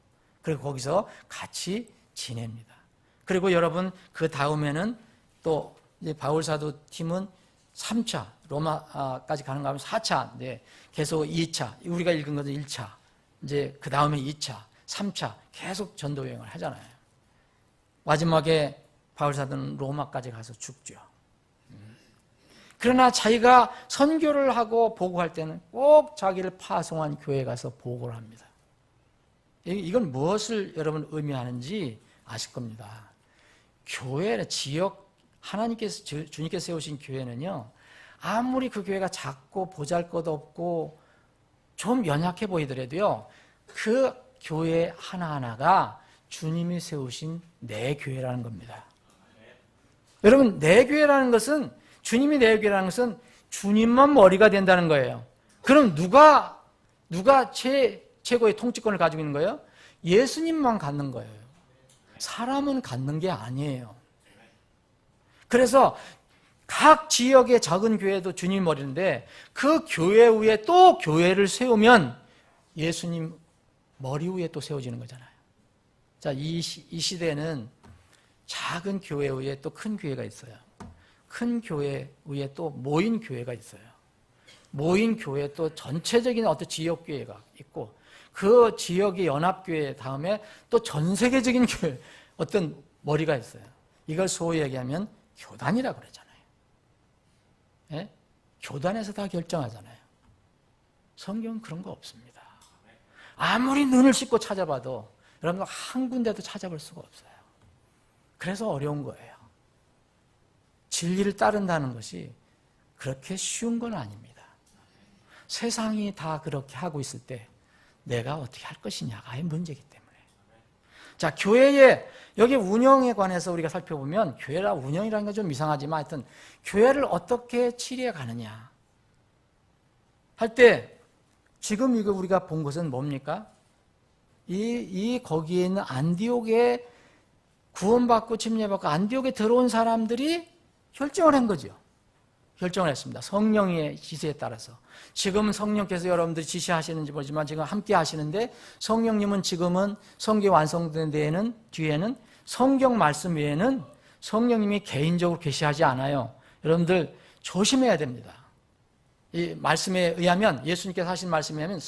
그리고 거기서 같이 지냅니다. 그리고 여러분, 그 다음에는 또 이제 바울사도 팀은 3차, 로마까지 가는 거 하면 4차, 네, 계속 2차, 우리가 읽은 것은 1차, 이제 그 다음에 2차, 3차, 계속 전도 여행을 하잖아요. 마지막에 바울사도는 로마까지 가서 죽죠. 그러나 자기가 선교를 하고 보고할 때는 꼭 자기를 파송한 교회에 가서 보고를 합니다. 이건 무엇을 여러분 의미하는지 아실 겁니다. 교회, 지역, 하나님께서, 주님께서 세우신 교회는요, 아무리 그 교회가 작고 보잘것없고 좀 연약해 보이더라도요, 그 교회 하나하나가 주님이 세우신 내 교회라는 겁니다. 여러분, 내 교회라는 것은, 주님이 내 교회라는 것은 주님만 머리가 된다는 거예요. 그럼 누가 최고의 통치권을 가지고 있는 거예요? 예수님만 갖는 거예요. 사람은 갖는 게 아니에요. 그래서 각 지역의 작은 교회도 주님 머리인데, 그 교회 위에 또 교회를 세우면 예수님 머리 위에 또 세워지는 거잖아요. 자, 이 시대는 작은 교회 위에 또 큰 교회가 있어요. 큰 교회 위에 또 모인 교회가 있어요. 모인 교회 또 전체적인 어떤 지역 교회가 있고, 그 지역의 연합교회 다음에 또 전 세계적인 교회, 어떤 머리가 있어요. 이걸 소위 얘기하면 교단이라고 그러잖아요. 예? 교단에서 다 결정하잖아요. 성경은 그런 거 없습니다. 아무리 눈을 씻고 찾아봐도 여러분 한 군데도 찾아볼 수가 없어요. 그래서 어려운 거예요. 진리를 따른다는 것이 그렇게 쉬운 건 아닙니다. 세상이 다 그렇게 하고 있을 때 내가 어떻게 할 것이냐가 문제이기 때문에. 자, 교회의 여기 운영에 관해서 우리가 살펴보면, 교회라 운영이라는 건 좀 이상하지만 하여튼 교회를 어떻게 치리해 가느냐 할 때, 지금 이거 우리가 본 것은 뭡니까? 거기에 있는 안디옥에 구원받고 침례받고 안디옥에 들어온 사람들이 결정을 한 거죠. 결정을 했습니다. 성령의 지시에 따라서. 지금 성령께서 여러분들이 지시하시는지 모르지만 지금 함께 하시는데, 성령님은 지금은 성경 완성된 뒤에는 성경 말씀 외에는 성령님이 개인적으로 계시하지 않아요. 여러분들 조심해야 됩니다. 이 말씀에 의하면, 예수님께서 하신 말씀에 의하면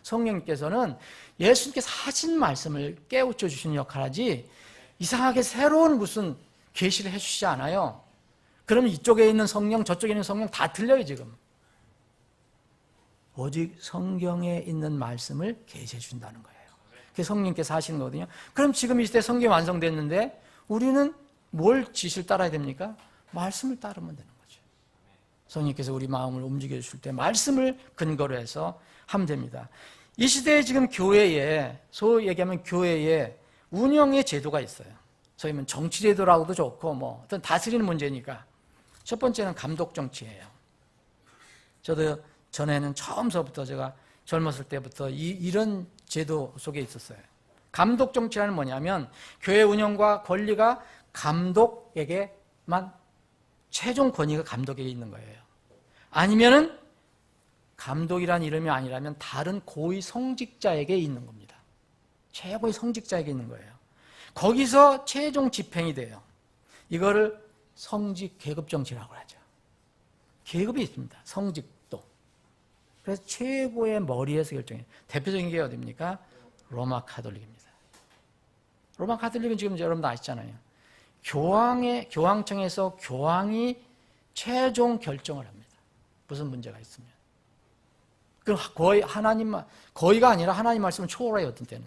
성령님께서는 예수님께서 하신 말씀을 깨우쳐 주시는 역할을 하지 이상하게 새로운 무슨 계시를 해주시지 않아요. 그러면 이쪽에 있는 성령, 저쪽에 있는 성령 다 틀려요 지금. 오직 성경에 있는 말씀을 계시해 준다는 거예요. 그게 성령님께서 하시는 거거든요. 그럼 지금 이 시대에 성경이 완성됐는데 우리는 뭘 지시를 따라야 됩니까? 말씀을 따르면 되는 거죠. 성령님께서 우리 마음을 움직여 주실 때 말씀을 근거로 해서 하면 됩니다. 이 시대에 지금 교회에, 소위 얘기하면 교회에 운영의 제도가 있어요. 소위 말하면 정치 제도라고도 좋고 뭐 어떤 다스리는 문제니까. 첫 번째는 감독 정치예요. 저도 전에는 처음서부터 제가 젊었을 때부터 이런 제도 속에 있었어요. 감독 정치라는 뭐냐면 교회 운영과 권리가 감독에게만, 최종 권위가 감독에게 있는 거예요. 아니면은 감독이란 이름이 아니라면 다른 고위 성직자에게 있는 겁니다. 최고의 성직자에게 있는 거예요. 거기서 최종 집행이 돼요. 이거를 성직 계급 정치라고 하죠. 계급이 있습니다. 성직도. 그래서 최고의 머리에서 결정해요. 대표적인 게 어디입니까? 로마 가톨릭입니다. 로마 가톨릭은 지금 여러분도 아시잖아요. 교황청에서 교황이 최종 결정을 합니다. 무슨 문제가 있으면. 거의 거의가 아니라 하나님 말씀을 초월해요, 어떤 때는.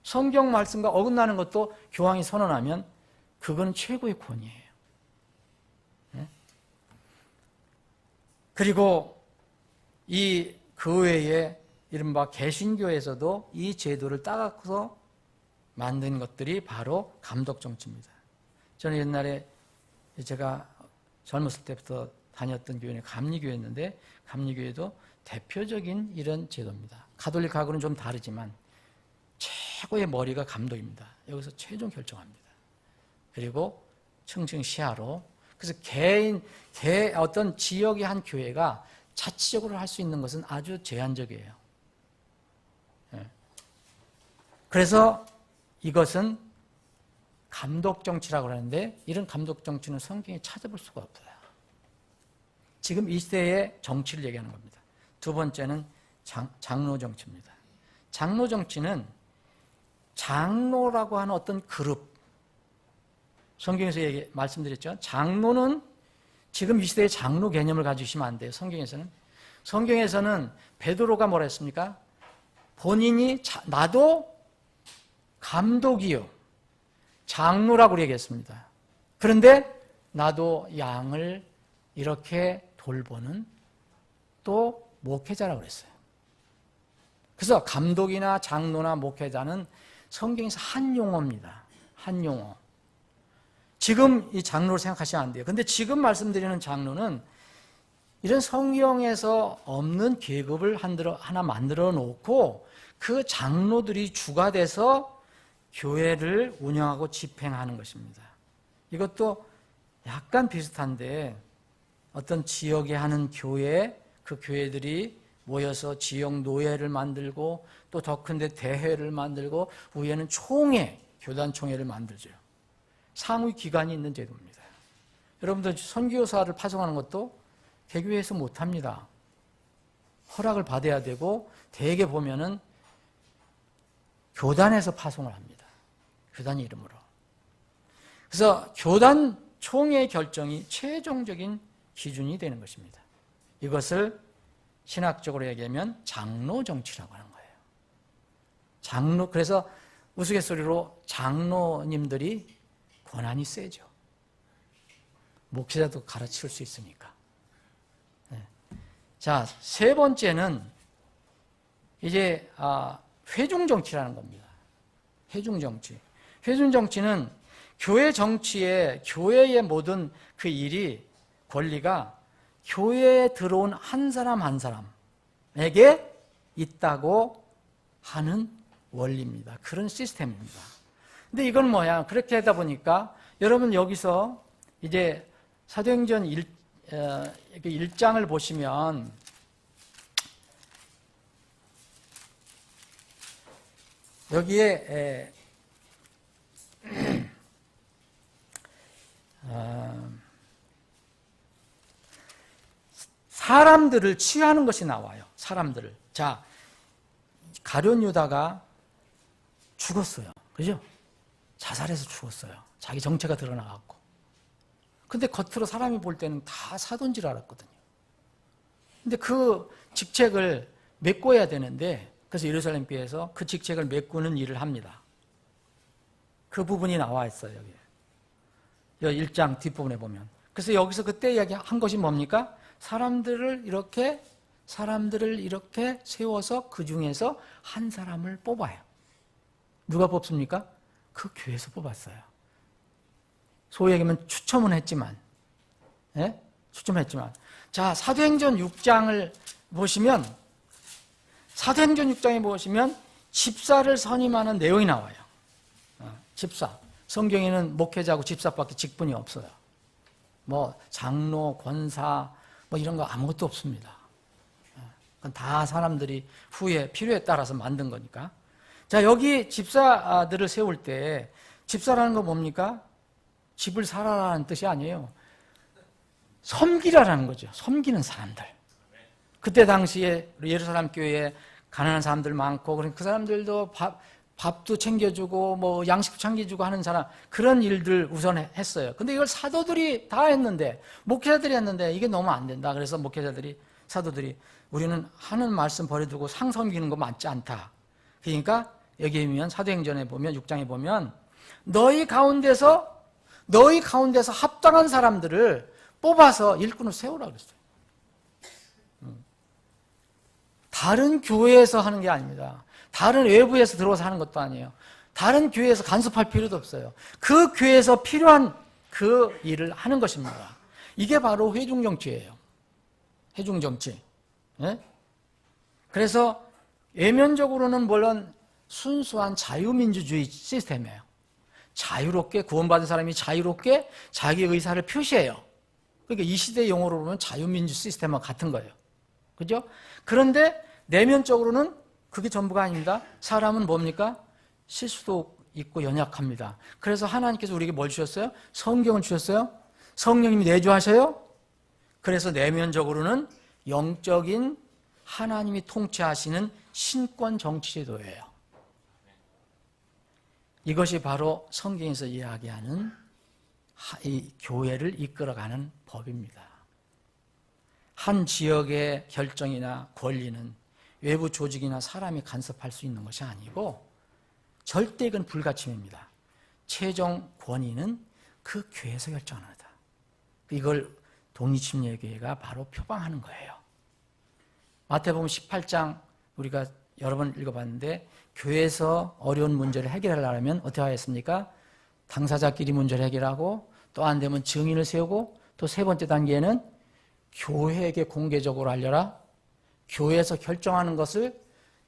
성경 말씀과 어긋나는 것도 교황이 선언하면 그건 최고의 권위예요. 네? 그리고 이 교회의 이른바 개신교에서도 이 제도를 따라서 만든 것들이 바로 감독 정치입니다. 저는 옛날에 제가 젊었을 때부터 다녔던 교회는 감리교회였는데 감리교회도 대표적인 이런 제도입니다. 가톨릭하고는 좀 다르지만 최고의 머리가 감독입니다. 여기서 최종 결정합니다. 그리고 층층 시하로, 그래서 어떤 지역의 한 교회가 자치적으로 할 수 있는 것은 아주 제한적이에요. 그래서 이것은 감독 정치라고 하는데 이런 감독 정치는 성경에 찾아볼 수가 없어요. 지금 이 시대의 정치를 얘기하는 겁니다. 두 번째는 장로 정치입니다. 장로 정치는 장로라고 하는 어떤 그룹, 성경에서 말씀드렸죠. 장로는 지금 이 시대의 장로 개념을 가지시면 안 돼요. 성경에서는 베드로가 뭐라 했습니까? 본인이 나도 감독이요, 장로라고 얘기했습니다. 그런데 나도 양을 이렇게 돌보는 또 목회자라고 그랬어요. 그래서 감독이나 장로나 목회자는 성경에서 한 용어입니다. 한 용어. 지금 이 장로를 생각하시면 안 돼요. 근데 지금 말씀드리는 장로는 이런 성경에서 없는 계급을 하나 만들어 놓고 그 장로들이 주가 돼서 교회를 운영하고 집행하는 것입니다. 이것도 약간 비슷한데 어떤 지역에 하는 교회, 그 교회들이 모여서 지역 노회를 만들고 또 더 큰데 대회를 만들고 위에는 총회, 교단 총회를 만들죠. 상위 기관이 있는 제도입니다. 여러분들 선교사를 파송하는 것도 개교회에서 못합니다. 허락을 받아야 되고 대개 보면은 교단에서 파송을 합니다. 교단 이름으로. 그래서 교단 총회 결정이 최종적인 기준이 되는 것입니다. 이것을 신학적으로 얘기하면 장로 정치라고 하는 거예요. 그래서 우스갯소리로 장로님들이 권한이 세죠. 목회자도 가르칠 수 있으니까. 네. 자, 세 번째는 이제 회중 정치라는 겁니다. 회중 정치. 회중 정치는 교회 정치에 교회의 모든 그 일이, 권리가 교회에 들어온 한 사람 한 사람에게 있다고 하는 원리입니다. 그런 시스템입니다. 근데 이건 뭐야? 그렇게 하다 보니까 여러분 여기서 이제 사도행전 1장을 보시면 여기에 사람들을 치유하는 것이 나와요. 사람들을. 자, 가룟 유다가 죽었어요. 그죠? 자살해서 죽었어요. 자기 정체가 드러나갖고. 근데 겉으로 사람이 볼 때는 다 사도인 줄 알았거든요. 근데 그 직책을 메꿔야 되는데, 그래서 예루살렘 교회에서 그 직책을 메꾸는 일을 합니다. 그 부분이 나와 있어요, 여기 1장 뒷부분에 보면. 그래서 여기서 그때 이야기한 것이 뭡니까? 사람들을 이렇게 세워서 그 중에서 한 사람을 뽑아요. 누가 뽑습니까? 그 교회에서 뽑았어요. 소위 얘기하면 추첨은 했지만, 예? 추첨을 했지만. 자, 사도행전 6장을 보시면, 사도행전 6장에 보시면 집사를 선임하는 내용이 나와요. 집사. 성경에는 목회자하고 집사밖에 직분이 없어요. 뭐 장로, 권사 뭐 이런 거 아무것도 없습니다. 그건 다 사람들이 후에 필요에 따라서 만든 거니까. 자, 여기 집사들을 세울 때 집사라는 건 뭡니까? 집을 살아라는 뜻이 아니에요. 섬기라라는 거죠. 섬기는 사람들. 그때 당시에 예루살렘 교회에 가난한 사람들 많고, 그 사람들도 밥도 챙겨주고 뭐 양식도 챙겨주고 하는 사람, 그런 일들 우선 했어요. 근데 이걸 사도들이 다 했는데, 목회자들이 했는데 이게 너무 안 된다. 그래서 사도들이 우리는 하는 말씀 버려두고 상 섬기는 거 맞지 않다. 그러니까 여기 보면 사도행전에 보면 6장에 보면 너희 가운데서 합당한 사람들을 뽑아서 일꾼을 세우라고 그랬어요. 다른 교회에서 하는 게 아닙니다. 다른 외부에서 들어와서 하는 것도 아니에요. 다른 교회에서 간섭할 필요도 없어요. 그 교회에서 필요한 그 일을 하는 것입니다. 이게 바로 회중정치예요. 회중정치. 예? 그래서 외면적으로는 물론 순수한 자유민주주의 시스템이에요. 자유롭게, 구원받은 사람이 자유롭게 자기 의사를 표시해요. 그러니까 이 시대 용어로 보면 자유민주 시스템과 같은 거예요. 그죠? 그런데 내면적으로는 그게 전부가 아닙니다. 사람은 뭡니까? 실수도 있고 연약합니다. 그래서 하나님께서 우리에게 뭘 주셨어요? 성경을 주셨어요? 성령님이 내주하셔요? 그래서 내면적으로는 영적인 하나님이 통치하시는 신권 정치 제도예요. 이것이 바로 성경에서 이야기하는 이 교회를 이끌어가는 법입니다. 한 지역의 결정이나 권리는 외부 조직이나 사람이 간섭할 수 있는 것이 아니고 절대 이건 불가침입니다. 최종 권위는 그 교회에서 결정합니다. 이걸 독립침례교회가 바로 표방하는 거예요. 마태복음 18장 우리가 여러 번 읽어봤는데 교회에서 어려운 문제를 해결하려면 어떻게 하겠습니까? 당사자끼리 문제를 해결하고 또 안 되면 증인을 세우고 또 세 번째 단계에는 교회에게 공개적으로 알려라. 교회에서 결정하는 것을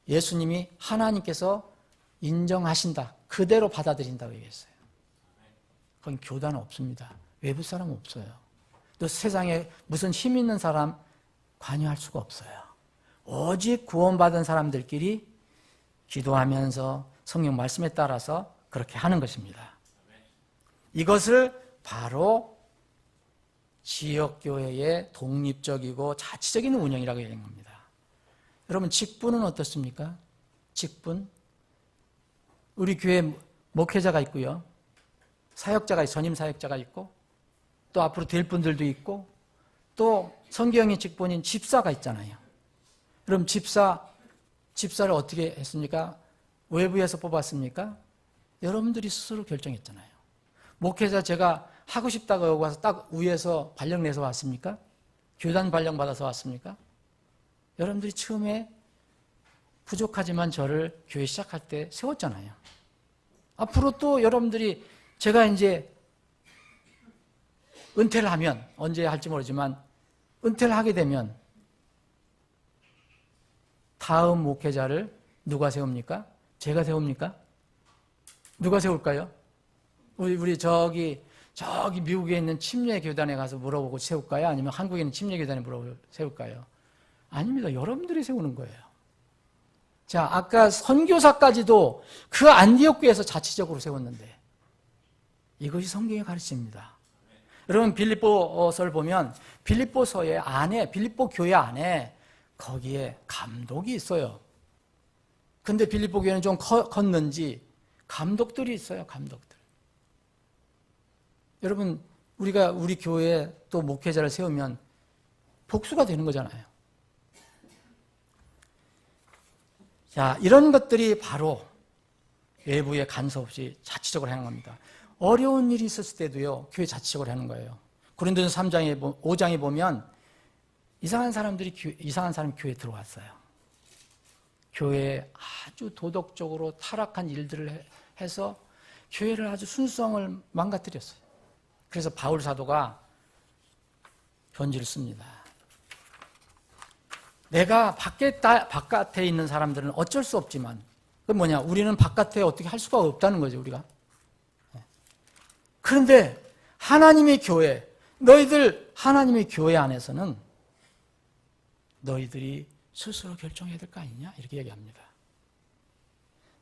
예수님이 하나님께서 인정하신다. 그대로 받아들인다고 얘기했어요. 거기 교단은 없습니다. 외부 사람은 없어요. 또 세상에 무슨 힘 있는 사람 관여할 수가 없어요. 오직 구원받은 사람들끼리 기도하면서 성경 말씀에 따라서 그렇게 하는 것입니다. 이것을 바로 지역교회의 독립적이고 자치적인 운영이라고 얘기하는 겁니다. 여러분 직분은 어떻습니까? 직분. 우리 교회 목회자가 있고요. 사역자가 전임 사역자가 있고 또 앞으로 될 분들도 있고 또 성경의 직분인 집사가 있잖아요. 그럼 집사를 어떻게 했습니까? 외부에서 뽑았습니까? 여러분들이 스스로 결정했잖아요. 목회자 제가 하고 싶다고 여기 와서 딱 위에서 발령 내서 왔습니까? 교단 발령 받아서 왔습니까? 여러분들이 처음에 부족하지만 저를 교회 시작할 때 세웠잖아요. 앞으로 또 여러분들이 제가 이제 은퇴를 하면 언제 할지 모르지만 은퇴를 하게 되면 다음 목회자를 누가 세웁니까? 제가 세웁니까? 누가 세울까요? 우리 저기 미국에 있는 침례교단에 가서 물어보고 세울까요? 아니면 한국에 있는 침례교단에 물어보고 세울까요? 아닙니다. 여러분들이 세우는 거예요. 자, 아까 선교사까지도 그 안디옥 교회에서 자치적으로 세웠는데 이것이 성경의 가르침입니다. 여러분 빌립보서를 보면 빌립보서의 안에, 빌립보 교회 안에 거기에 감독이 있어요. 근데 빌립보 교회는 좀 컸는지 감독들이 있어요. 감독들. 여러분 우리가 우리 교회에 또 목회자를 세우면 복수가 되는 거잖아요. 자, 이런 것들이 바로 외부의 간섭 없이 자치적으로 하는 겁니다. 어려운 일이 있었을 때도요, 교회 자치적으로 하는 거예요. 고린도전서 5장에 보면 이상한 사람이 교회에 들어왔어요. 교회에 아주 도덕적으로 타락한 일들을 해서 교회를 아주 순수성을 망가뜨렸어요. 그래서 바울 사도가 편지를 씁니다. 내가 바깥에 있는 사람들은 어쩔 수 없지만, 그 뭐냐, 우리는 바깥에 어떻게 할 수가 없다는 거죠, 우리가. 그런데 하나님의 교회, 너희들 하나님의 교회 안에서는 너희들이 스스로 결정해야 될 거 아니냐? 이렇게 얘기합니다.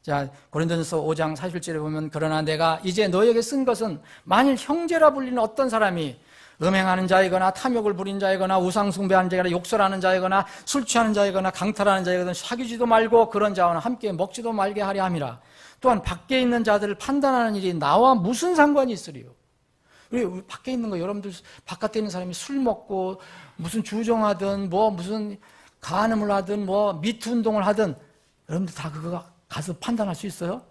자, 고린도전서 5장 41절에 보면 그러나 내가 이제 너희에게 쓴 것은 만일 형제라 불리는 어떤 사람이 음행하는 자이거나 탐욕을 부린 자이거나 우상 숭배하는 자이거나 욕설하는 자이거나 술 취하는 자이거나 강탈하는 자이거나 사귀지도 말고 그런 자와는 함께 먹지도 말게 하려 함이라. 또한 밖에 있는 자들을 판단하는 일이 나와 무슨 상관이 있으리요? 우리 밖에 있는 거, 여러분들 바깥에 있는 사람이 술 먹고 무슨 주정하든 뭐 무슨 간음을 하든 뭐 미투 운동을 하든 여러분들 다 그거 가서 판단할 수 있어요?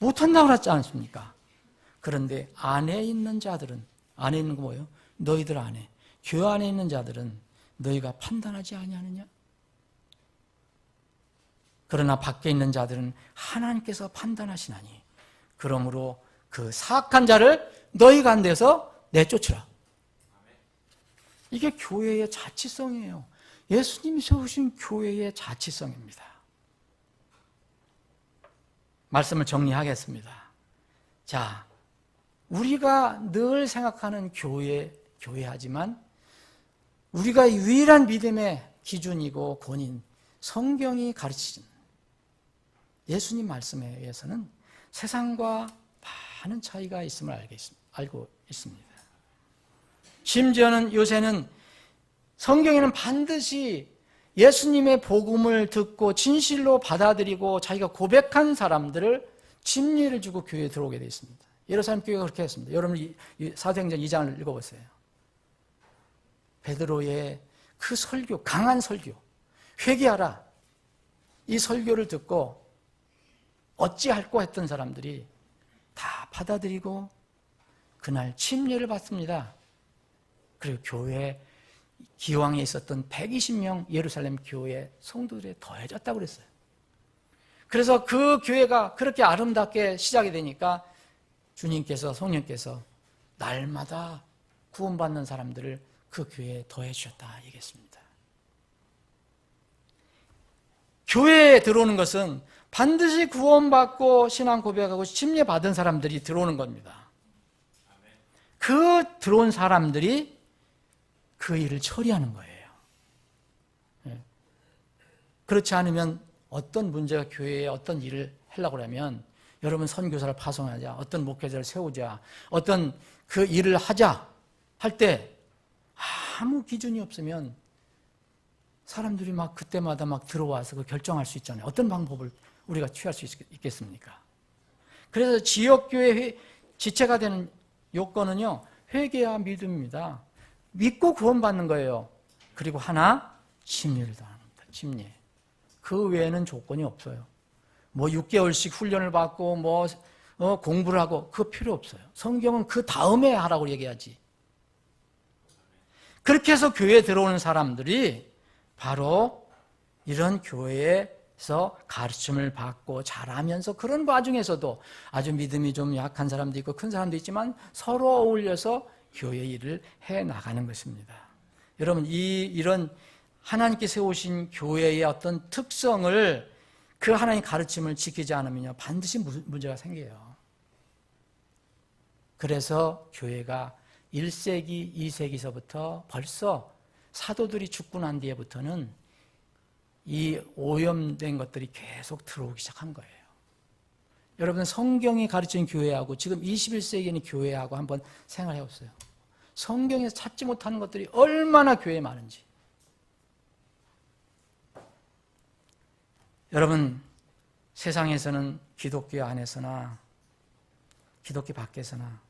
못한다고 그랬지 않습니까? 그런데 안에 있는 자들은, 안에 있는 거 뭐예요? 너희들 안에, 교회 안에 있는 자들은 너희가 판단하지 아니하느냐? 그러나 밖에 있는 자들은 하나님께서 판단하시나니 그러므로 그 사악한 자를 너희 가운데서 내쫓으라. 이게 교회의 자치성이에요. 예수님이 세우신 교회의 자치성입니다. 말씀을 정리하겠습니다. 자, 우리가 늘 생각하는 교회하지만 우리가 유일한 믿음의 기준이고 본인, 성경이 가르치신 예수님 말씀에 의해서는 세상과 많은 차이가 있음을 알고 있습니다. 심지어는 요새는 성경에는 반드시 예수님의 복음을 듣고 진실로 받아들이고 자기가 고백한 사람들을 침례를 주고 교회에 들어오게 되어 있습니다. 예루살렘 교회가 그렇게 했습니다. 여러분 사도행전 2장을 읽어보세요. 베드로의 그 설교, 강한 설교, 회개하라, 이 설교를 듣고 어찌할꼬 했던 사람들이 다 받아들이고 그날 침례를 받습니다. 그리고 교회 기왕에 있었던 120명 예루살렘 교회 성도들이 더해졌다고 그랬어요. 그래서 그 교회가 그렇게 아름답게 시작이 되니까 주님께서, 성령께서 날마다 구원받는 사람들을 그 교회에 더해 주셨다 얘기했습니다. 교회에 들어오는 것은 반드시 구원받고 신앙 고백하고 침례 받은 사람들이 들어오는 겁니다. 그 들어온 사람들이 그 일을 처리하는 거예요. 그렇지 않으면 어떤 문제가 교회에 어떤 일을 하려고 하면 여러분 선교사를 파송하자, 어떤 목회자를 세우자, 어떤 그 일을 하자 할 때 아무 기준이 없으면 사람들이 막 그때마다 막 들어와서 그 결정할 수 있잖아요. 어떤 방법을 우리가 취할 수 있겠습니까? 그래서 지역교회 지체가 되는 요건은요, 회개와 믿음입니다. 믿고 구원받는 거예요. 그리고 하나, 침례를 당하는 겁니다. 침례. 그 외에는 조건이 없어요. 뭐 6개월씩 훈련을 받고 뭐 공부를 하고 그거 필요 없어요. 성경은 그 다음에 하라고 얘기하지. 그렇게 해서 교회에 들어오는 사람들이 바로 이런 교회에서 가르침을 받고 자라면서 그런 와중에서도 아주 믿음이 좀 약한 사람도 있고 큰 사람도 있지만 서로 어울려서 교회 일을 해 나가는 것입니다. 여러분, 이런 하나님께 세우신 교회의 어떤 특성을 그 하나님의 가르침을 지키지 않으면요 반드시 문제가 생겨요. 그래서 교회가 1세기, 2세기서부터 벌써 사도들이 죽고 난 뒤에부터는 이 오염된 것들이 계속 들어오기 시작한 거예요. 여러분 성경이 가르치는 교회하고 지금 21세기의 교회하고 한번 생각해 보세요. 성경에서 찾지 못하는 것들이 얼마나 교회에 많은지. 여러분 세상에서는 기독교 안에서나 기독교 밖에서나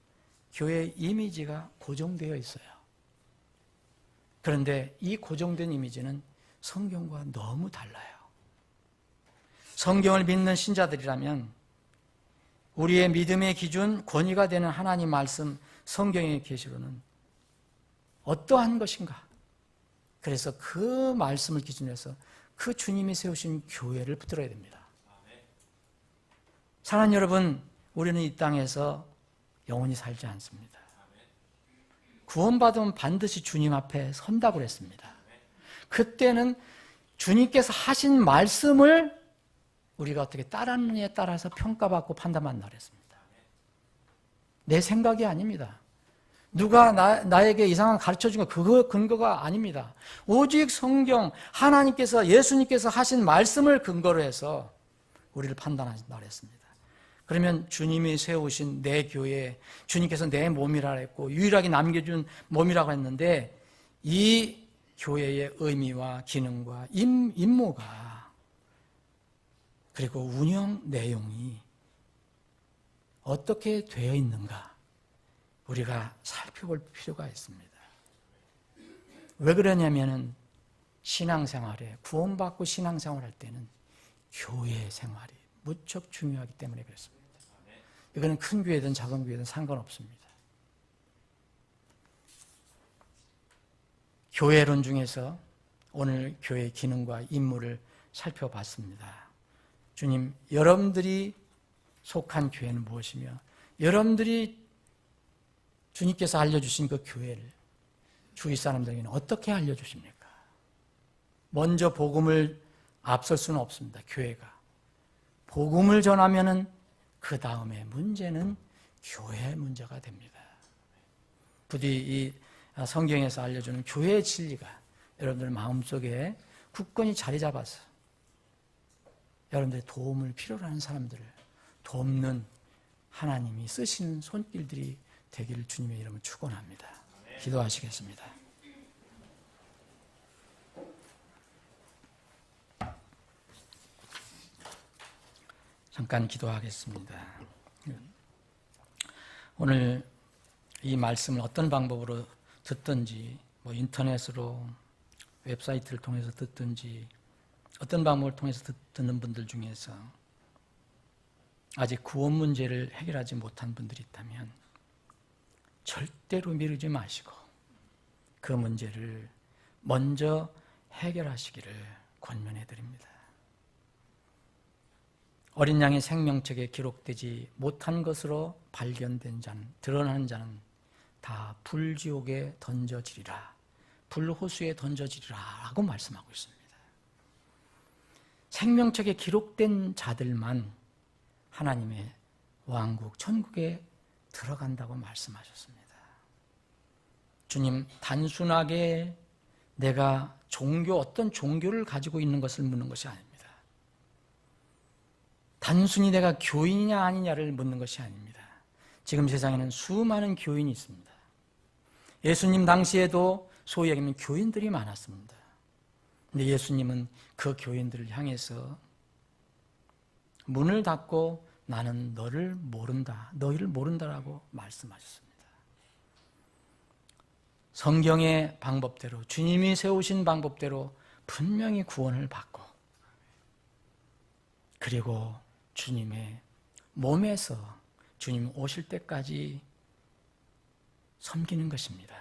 교회의 이미지가 고정되어 있어요. 그런데 이 고정된 이미지는 성경과 너무 달라요. 성경을 믿는 신자들이라면 우리의 믿음의 기준, 권위가 되는 하나님 말씀, 성경의 계시로는 어떠한 것인가? 그래서 그 말씀을 기준으로 해서 그 주님이 세우신 교회를 붙들어야 됩니다. 사랑하는 여러분, 우리는 이 땅에서 영원히 살지 않습니다. 구원받으면 반드시 주님 앞에 선다고 그랬습니다. 그때는 주님께서 하신 말씀을 우리가 어떻게 따랐느냐에 따라서 평가받고 판단받는다고 그랬습니다. 내 생각이 아닙니다. 누가 나에게 이상한 가르쳐준 거 그거 근거가 아닙니다. 오직 성경, 하나님께서 예수님께서 하신 말씀을 근거로 해서 우리를 판단하신다고 그랬습니다. 그러면 주님이 세우신 내 교회, 주님께서 내 몸이라 했고 유일하게 남겨준 몸이라고 했는데 이 교회의 의미와 기능과 임무가 그리고 운영 내용이 어떻게 되어 있는가 우리가 살펴볼 필요가 있습니다. 왜 그러냐면은 신앙생활에 구원받고 신앙생활할 때는 교회 생활이 무척 중요하기 때문에 그렇습니다. 이거는 큰 교회든 작은 교회든 상관없습니다. 교회론 중에서 오늘 교회의 기능과 임무를 살펴봤습니다. 주님, 여러분들이 속한 교회는 무엇이며 여러분들이 주님께서 알려주신 그 교회를 주위 사람들에게는 어떻게 알려주십니까? 먼저 복음을 앞설 수는 없습니다. 교회가. 복음을 전하면은 그 다음에 문제는 교회의 문제가 됩니다. 부디 이 성경에서 알려주는 교회의 진리가 여러분들 마음속에 굳건히 자리 잡아서 여러분들의 도움을 필요로 하는 사람들을 돕는 하나님이 쓰시는 손길들이 되기를 주님의 이름으로 축원합니다. 기도하시겠습니다. 잠깐 기도하겠습니다. 오늘 이 말씀을 어떤 방법으로 듣든지 인터넷으로 웹사이트를 통해서 듣든지 어떤 방법을 통해서 듣는 분들 중에서 아직 구원 문제를 해결하지 못한 분들이 있다면 절대로 미루지 마시고 그 문제를 먼저 해결하시기를 권면해 드립니다. 어린 양의 생명책에 기록되지 못한 것으로 발견된 자는, 드러나는 자는 다 불지옥에 던져지리라, 불호수에 던져지리라 라고 말씀하고 있습니다. 생명책에 기록된 자들만 하나님의 왕국, 천국에 들어간다고 말씀하셨습니다. 주님, 단순하게 내가 어떤 종교를 가지고 있는 것을 묻는 것이 아닙니다. 단순히 내가 교인이냐 아니냐를 묻는 것이 아닙니다. 지금 세상에는 수많은 교인이 있습니다. 예수님 당시에도 소위 얘기하면 교인들이 많았습니다. 근데 예수님은 그 교인들을 향해서 문을 닫고 나는 너희를 모른다라고 말씀하셨습니다. 성경의 방법대로, 주님이 세우신 방법대로 분명히 구원을 받고 그리고 주님의 몸에서 주님 오실 때까지 섬기는 것입니다.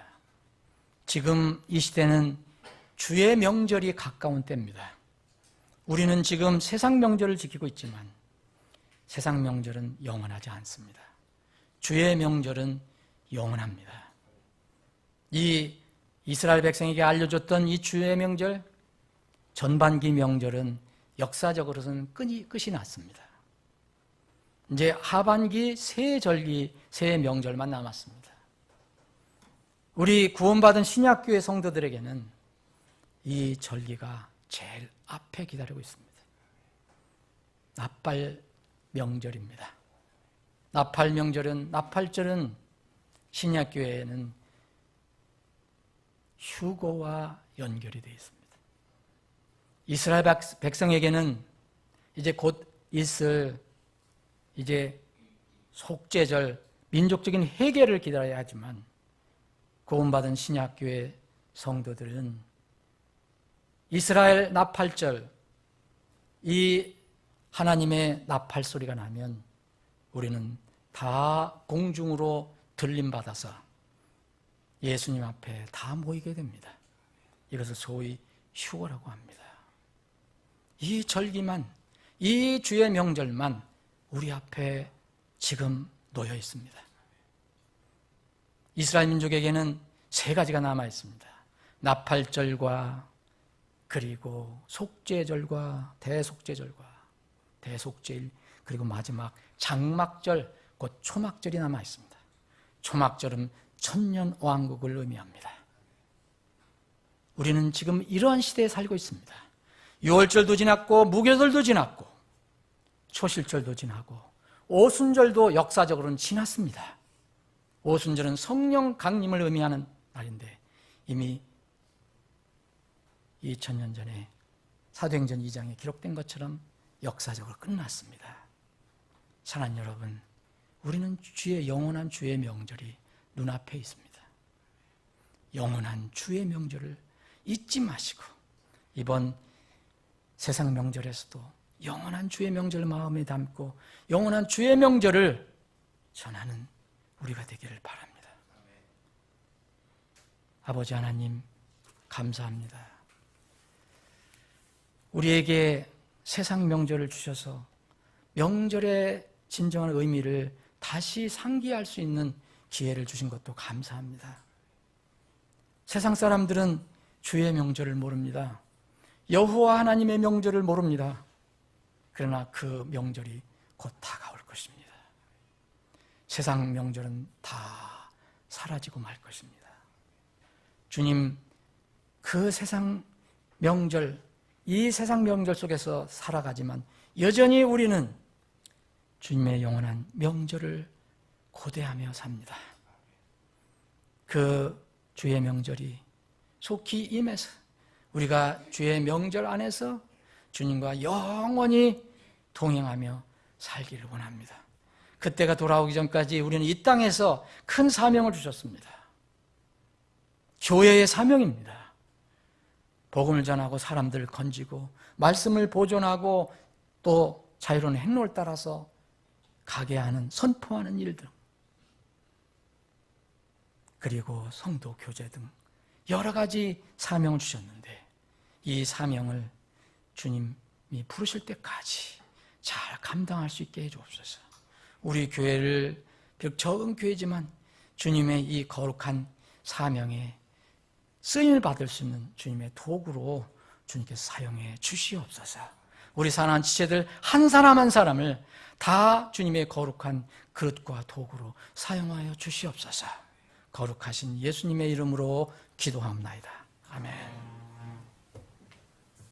지금 이 시대는 주의 명절이 가까운 때입니다. 우리는 지금 세상 명절을 지키고 있지만 세상 명절은 영원하지 않습니다. 주의 명절은 영원합니다. 이 이스라엘 백성에게 알려줬던 이 주의 명절, 전반기 명절은 역사적으로는 끝이 났습니다. 이제 하반기 새 절기, 새 명절만 남았습니다. 우리 구원받은 신약교회 성도들에게는 이 절기가 제일 앞에 기다리고 있습니다. 납발 명절입니다. 나팔절은 신약교회에는 휴거와 연결이 되어 있습니다. 이스라엘 백성에게는 이제 곧 있을 이제 속죄절, 민족적인 회개를 기다려야 하지만 구원받은 신약교회 성도들은 이스라엘 나팔절, 이 하나님의 나팔 소리가 나면 우리는 다 공중으로 들림받아서 예수님 앞에 다 모이게 됩니다. 이것을 소위 휴거라고 합니다. 이 절기만, 이 주의 명절만 우리 앞에 지금 놓여 있습니다. 이스라엘 민족에게는 세 가지가 남아 있습니다. 나팔절과 그리고 속죄절과 대속죄일, 그리고 마지막 장막절, 곧 초막절이 남아 있습니다. 초막절은 천년왕국을 의미합니다. 우리는 지금 이러한 시대에 살고 있습니다. 유월절도 지났고 무교절도 지났고 초실절도 지나고 오순절도 역사적으로는 지났습니다. 오순절은 성령 강림을 의미하는 날인데 이미 2000년 전에 사도행전 2장에 기록된 것처럼 역사적으로 끝났습니다. 사랑하는 여러분, 우리는 영원한 주의 명절이 눈앞에 있습니다. 영원한 주의 명절을 잊지 마시고 이번 세상 명절에서도 영원한 주의 명절을 마음에 담고 영원한 주의 명절을 전하는 우리가 되기를 바랍니다. 아버지 하나님, 감사합니다. 우리에게 세상 명절을 주셔서 명절의 진정한 의미를 다시 상기할 수 있는 기회를 주신 것도 감사합니다. 세상 사람들은 주의 명절을 모릅니다. 여호와 하나님의 명절을 모릅니다. 그러나 그 명절이 곧 다가올 것입니다. 세상 명절은 다 사라지고 말 것입니다. 주님, 그 세상 명절, 이 세상 명절 속에서 살아가지만 여전히 우리는 주님의 영원한 명절을 고대하며 삽니다. 그 주의 명절이 속히 임해서 우리가 주의 명절 안에서 주님과 영원히 동행하며 살기를 원합니다. 그때가 돌아오기 전까지 우리는 이 땅에서 큰 사명을 주셨습니다. 교회의 사명입니다. 복음을 전하고 사람들을 건지고 말씀을 보존하고 또 자유로운 행로를 따라서 가게 하는, 선포하는 일들, 그리고 성도 교제 등 여러 가지 사명을 주셨는데 이 사명을 주님이 부르실 때까지 잘 감당할 수 있게 해주옵소서. 우리 교회를 비록 적은 교회지만 주님의 이 거룩한 사명에 쓰임을 받을 수 있는 주님의 도구로 주님께서 사용해 주시옵소서. 우리 사랑하는 지체들 한 사람 한 사람을 다 주님의 거룩한 그릇과 도구로 사용하여 주시옵소서. 거룩하신 예수님의 이름으로 기도합니다. 아멘.